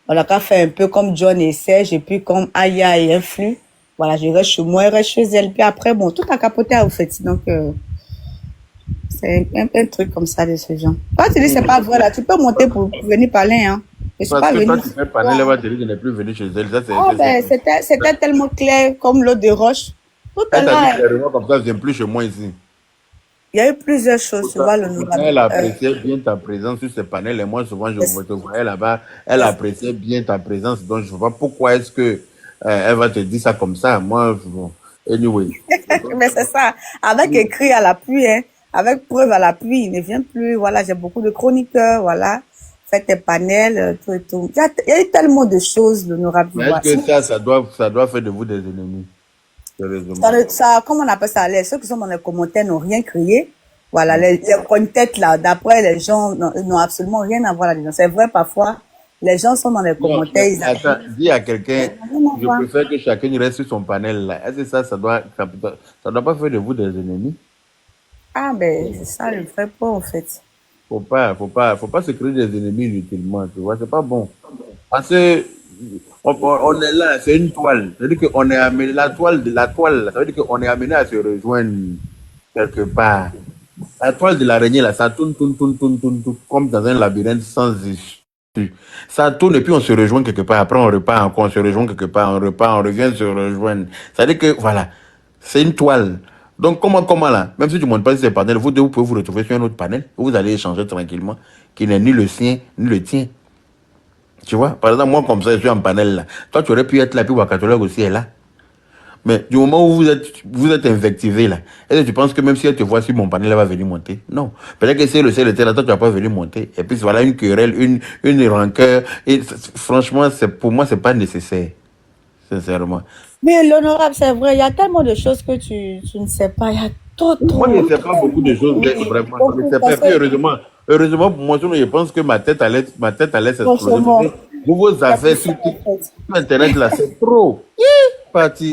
on a fait un peu comme John et Serge, et puis comme Aya et Influ. Voilà, je reste chez moi, elle reste chez elle. Puis après, bon, tout a capoté à fait. Donc, c'est un truc comme ça de ce genre. Toi, tu dis c'est pas vrai là, tu peux monter pour venir parler, hein. Je suis Parce pas que venue. toi, tu fais panel, elle va te dire que tu n'es plus venu chez elle. Ça, Oh, ben, c'était tellement clair comme l'eau de roche. Tout à elle t'a dit l'heure. clairement comme ça, je ne viens plus chez moi ici. Il y a eu plusieurs choses, tu vois, l'honorable. Elle appréciait bien ta présence sur ce panel et moi souvent je te voyais là-bas, elle appréciait bien ta présence, donc je ne vois pas pourquoi est-ce que elle va te dire ça comme ça. Moi, bon, anyway. Mais c'est ça, avec écrit à l'appui, hein, avec preuve à l'appui, il ne vient plus, voilà, j'ai beaucoup de chroniqueurs, voilà, faites tes panels, tout et tout. Il y a eu tellement de choses, l'honorable. Mais est-ce que ça doit faire de vous des ennemis? Ça, comment on appelle ça, ceux qui sont dans les commentaires n'ont rien créé. Voilà, les têtes là, d'après les gens, n'ont absolument rien à voir là-dedans. C'est vrai, parfois, les gens sont dans les commentaires. Non, attends, dis à quelqu'un, je préfère que chacun reste sur son panel là. Est-ce que ça doit pas faire de vous des ennemis? Ah, ben, c'est ça le vrai point, en fait. Faut pas se créer des ennemis inutilement, tu vois, c'est pas bon. Parce que, on est là, c'est une toile. Ça veut dire qu'on est amené, la toile, ça veut dire qu'on est amené à se rejoindre quelque part. La toile de l'araignée, là, ça tourne, comme dans un labyrinthe sans issue. Ça tourne et puis on se rejoint quelque part. Après, on repart encore, on se rejoint quelque part, on repart, on revient se rejoindre. Ça veut dire que, voilà, c'est une toile. Donc, comment là, même si tu ne montes pas sur ces panels, vous pouvez vous retrouver sur un autre panel, où vous allez échanger tranquillement, qui n'est ni le sien, ni le tien. Tu vois, par exemple, moi, comme ça, je suis en panel là. Toi, tu aurais pu être là, puis Wakatologue aussi est là. Mais du moment où vous êtes invectivé là, est-ce que tu penses que même si elle te voit sur mon panel, elle va venir monter? Non. Peut-être que si le ciel était là, toi, tu vas pas venir monter. Et puis voilà une querelle, une rancœur. Et franchement, pour moi, c'est pas nécessaire. Sincèrement. Mais l'honorable, c'est vrai, il y a tellement de choses que tu ne sais pas. Il y a trop. Moi, je ne sais pas beaucoup de choses, vraiment. Je ne sais pas. Et puis, heureusement pour moi, je pense que ma tête allait s'exploser. Vos affaires sur Internet là, c'est trop. Parti.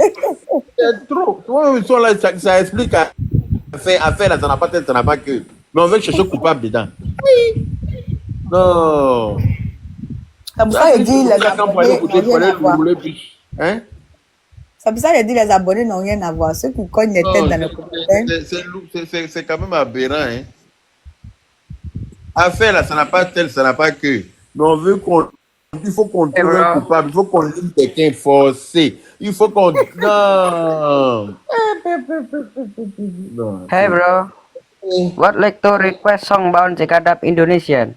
C'est trop. Toi, ils sont là, ça explique affaire là, ça n'a pas tête, ça n'a pas queue. Mais on veut chercher coupable dedans. Oui. Non. Comme ça, il dit les abonnés n'ont rien à voir. Hein? C'est pour ça qu'il dit les abonnés n'ont rien à voir. Ceux qui cognent les têtes dans le commentaire. C'est quand même aberrant. Hein? Affaire là, ça n'a pas tête, ça n'a pas queue. Mais on veut il faut qu'on trouve un coupable, il faut qu'on ligne quelqu'un forcé. Il faut qu'on... Non. Non. Hey bro, what like to request song bound Jakadap Indonesian?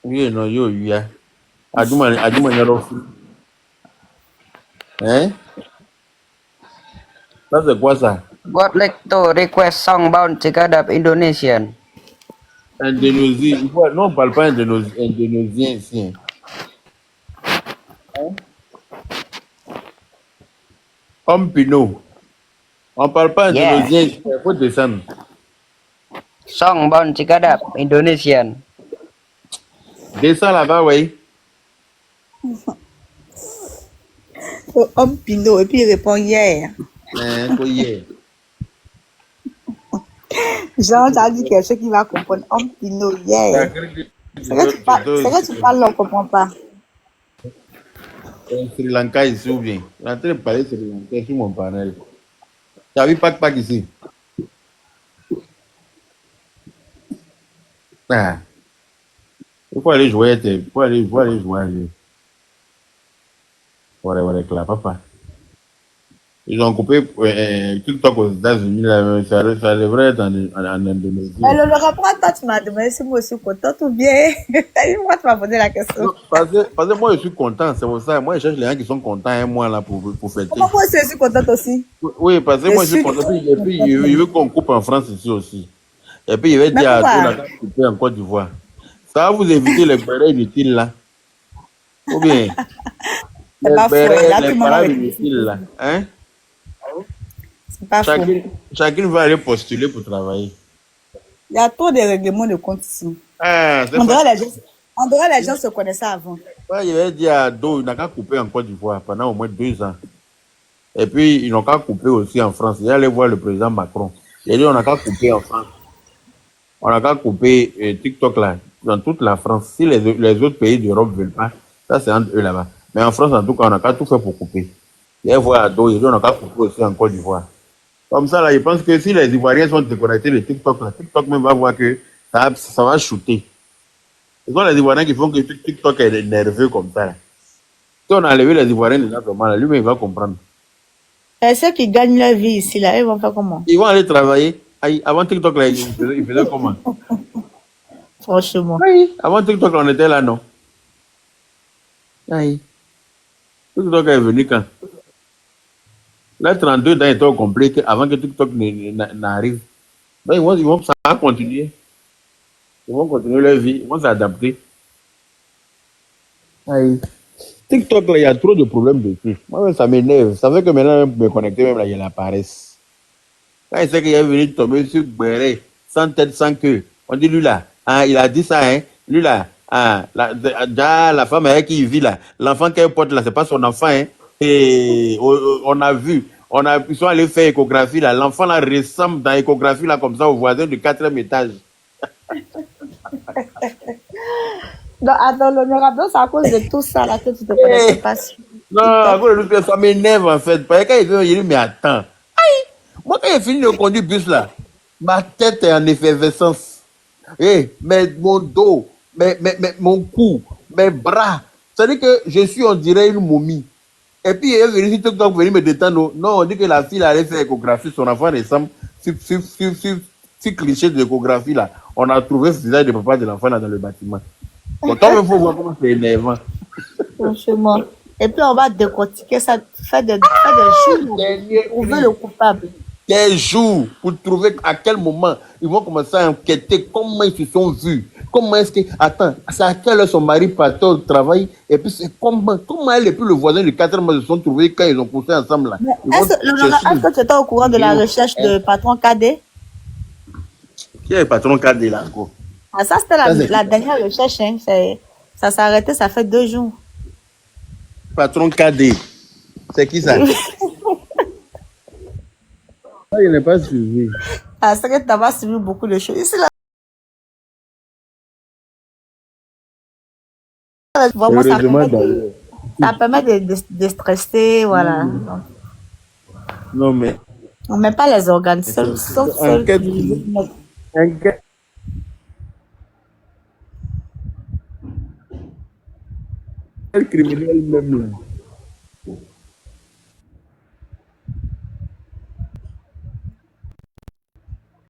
Oui, non, yo, yeah. Aduma Nyarofu. Hein? Ça, c'est quoi ça? What like to request song bound Jakadap Indonesian? Indonésie. Non, on ne parle pas indonésien ici. Homme Pinot. On ne parle pas indonésien ici. Il faut descendre. Song bound Jakadap Indonesian. Descends là-bas, oui. Homme Pinot, et puis il répond hier. Yeah. Jean, tu as dit quelque chose qui va comprendre. Homme Pinot, hier. C'est que tu parles, on ne comprend pas. Sri Lanka ici ou bien? Je suis en train de parler Sri Lanka sur mon panel. Tu as vu Pac ici? Ah. Il faut aller jouer. Il faut aller jouer. Voilà, clap, papa. Ils ont coupé TikTok aux États-Unis, ça devrait être en Indonésie. Alors, le rapport, toi, tu m'as demandé si moi je suis contente ou bien. Moi, tu m'as posé la question. Non, parce que moi, je suis content, c'est pour ça. Moi, je cherche les gens qui sont contents, et moi, là, pour fêter. Comment moi aussi, je suis contente aussi? Oui, parce que moi, je suis content. Et puis, il veut qu'on coupe en France ici aussi. Et puis, il va dire à tout la couper en Côte d'Ivoire. Ça va vous éviter les bérets inutiles, là. Ou bien, les bérets inutiles, là. Hein? Chacun va aller postuler pour travailler. Il y a trop de règlements de compte ici. On dirait les gens se connaissaient avant. Ouais, il va dire à Do, il n'a qu'à couper en Côte d'Ivoire pendant au moins 2 ans. Et puis, ils n'ont qu'à couper aussi en France. Il allait voir le président Macron. Il a dit, on n'a qu'à couper en France. On n'a qu'à couper TikTok là, dans toute la France. Si les autres pays d'Europe ne veulent pas, ça c'est entre eux là-bas. Mais en France, en tout cas, on n'a qu'à tout faire pour couper. Il va voir à Do, il dit, on n'a qu'à couper aussi en Côte d'Ivoire. Comme ça, là, je pense que si les Ivoiriens sont déconnectés de TikTok, là, TikTok même va voir que ça va shooter. Ce sont les Ivoiriens qui font que TikTok est nerveux comme ça. Là. Si on a enlevé les Ivoiriens déjà comment, lui-même il va comprendre. Et ceux qui gagnent leur vie ici, là, ils vont faire comment? Ils vont aller travailler. Aïe, avant TikTok, là, il faisait comment? Franchement. Aïe, avant TikTok, on était là, non? Aïe, TikTok est venu quand? Là, 32 ans est au complet avant que TikTok n'arrive. Ben, ça va continuer. Ils vont continuer leur vie, ils vont s'adapter. Aïe. TikTok, là, il y a trop de problèmes dessus. Moi, ça m'énerve. Ça fait que maintenant, me connecter, même là, il y a la paresse. Quand il sait qu'il est venu tomber sur Béré, sans tête, sans queue, on dit lui là, ah, il a dit ça, hein, lui là, ah, la femme avec qui il vit là, l'enfant qu'elle porte là, c'est pas son enfant, hein, et on a vu, ils sont allés faire échographie là, l'enfant là ressemble dans l'échographie là, comme ça, au voisin du 4e étage. Donc, attends, l'honorable, c'est à cause de tout ça là que tu te connaissais pas sur Non, à TikTok. cause de tout ça, ça m'énerve en fait. Parce que quand il veut, il dit, mais attends, moi quand j'ai fini de conduire le bus là, ma tête est en effervescence. Mais mon dos, mon cou, mes bras. C'est-à-dire que je suis, on dirait, une momie. Et puis, il est venu sur TikTok pour venir me détendre. Non, on dit que la fille là, allait faire échographie. Son enfant ressemble sur cliché de l'échographie là. On a trouvé ce visage de papa de l'enfant là dans le bâtiment. Donc, toi, il faut voir comment c'est énervant. Franchement. Et puis, on va décortiquer ça, faire des jours, trouver le coupable. Des jours pour trouver à quel moment ils vont commencer à enquêter, comment ils se sont vus, comment est-ce que, attends, c'est à quelle heure son mari partait au travail, et puis c'est comment elle et puis le voisin du 4e se sont trouvés quand ils ont couché ensemble là. Mais est-ce que tu étais au courant de la recherche de patron KD? Qui est le patron KD là encore? Ah, ça, c'était la dernière recherche, hein. Ça s'est arrêté, ça fait 2 jours. Patron KD, c'est qui ça? Il n'est pas suivi. Ah, c'est que tu n'as pas suivi beaucoup de choses. Ici, là, vraiment, ça permet de stresser, voilà. Non, mais. On ne met pas les organes, sauf Enquête. Criminel même là.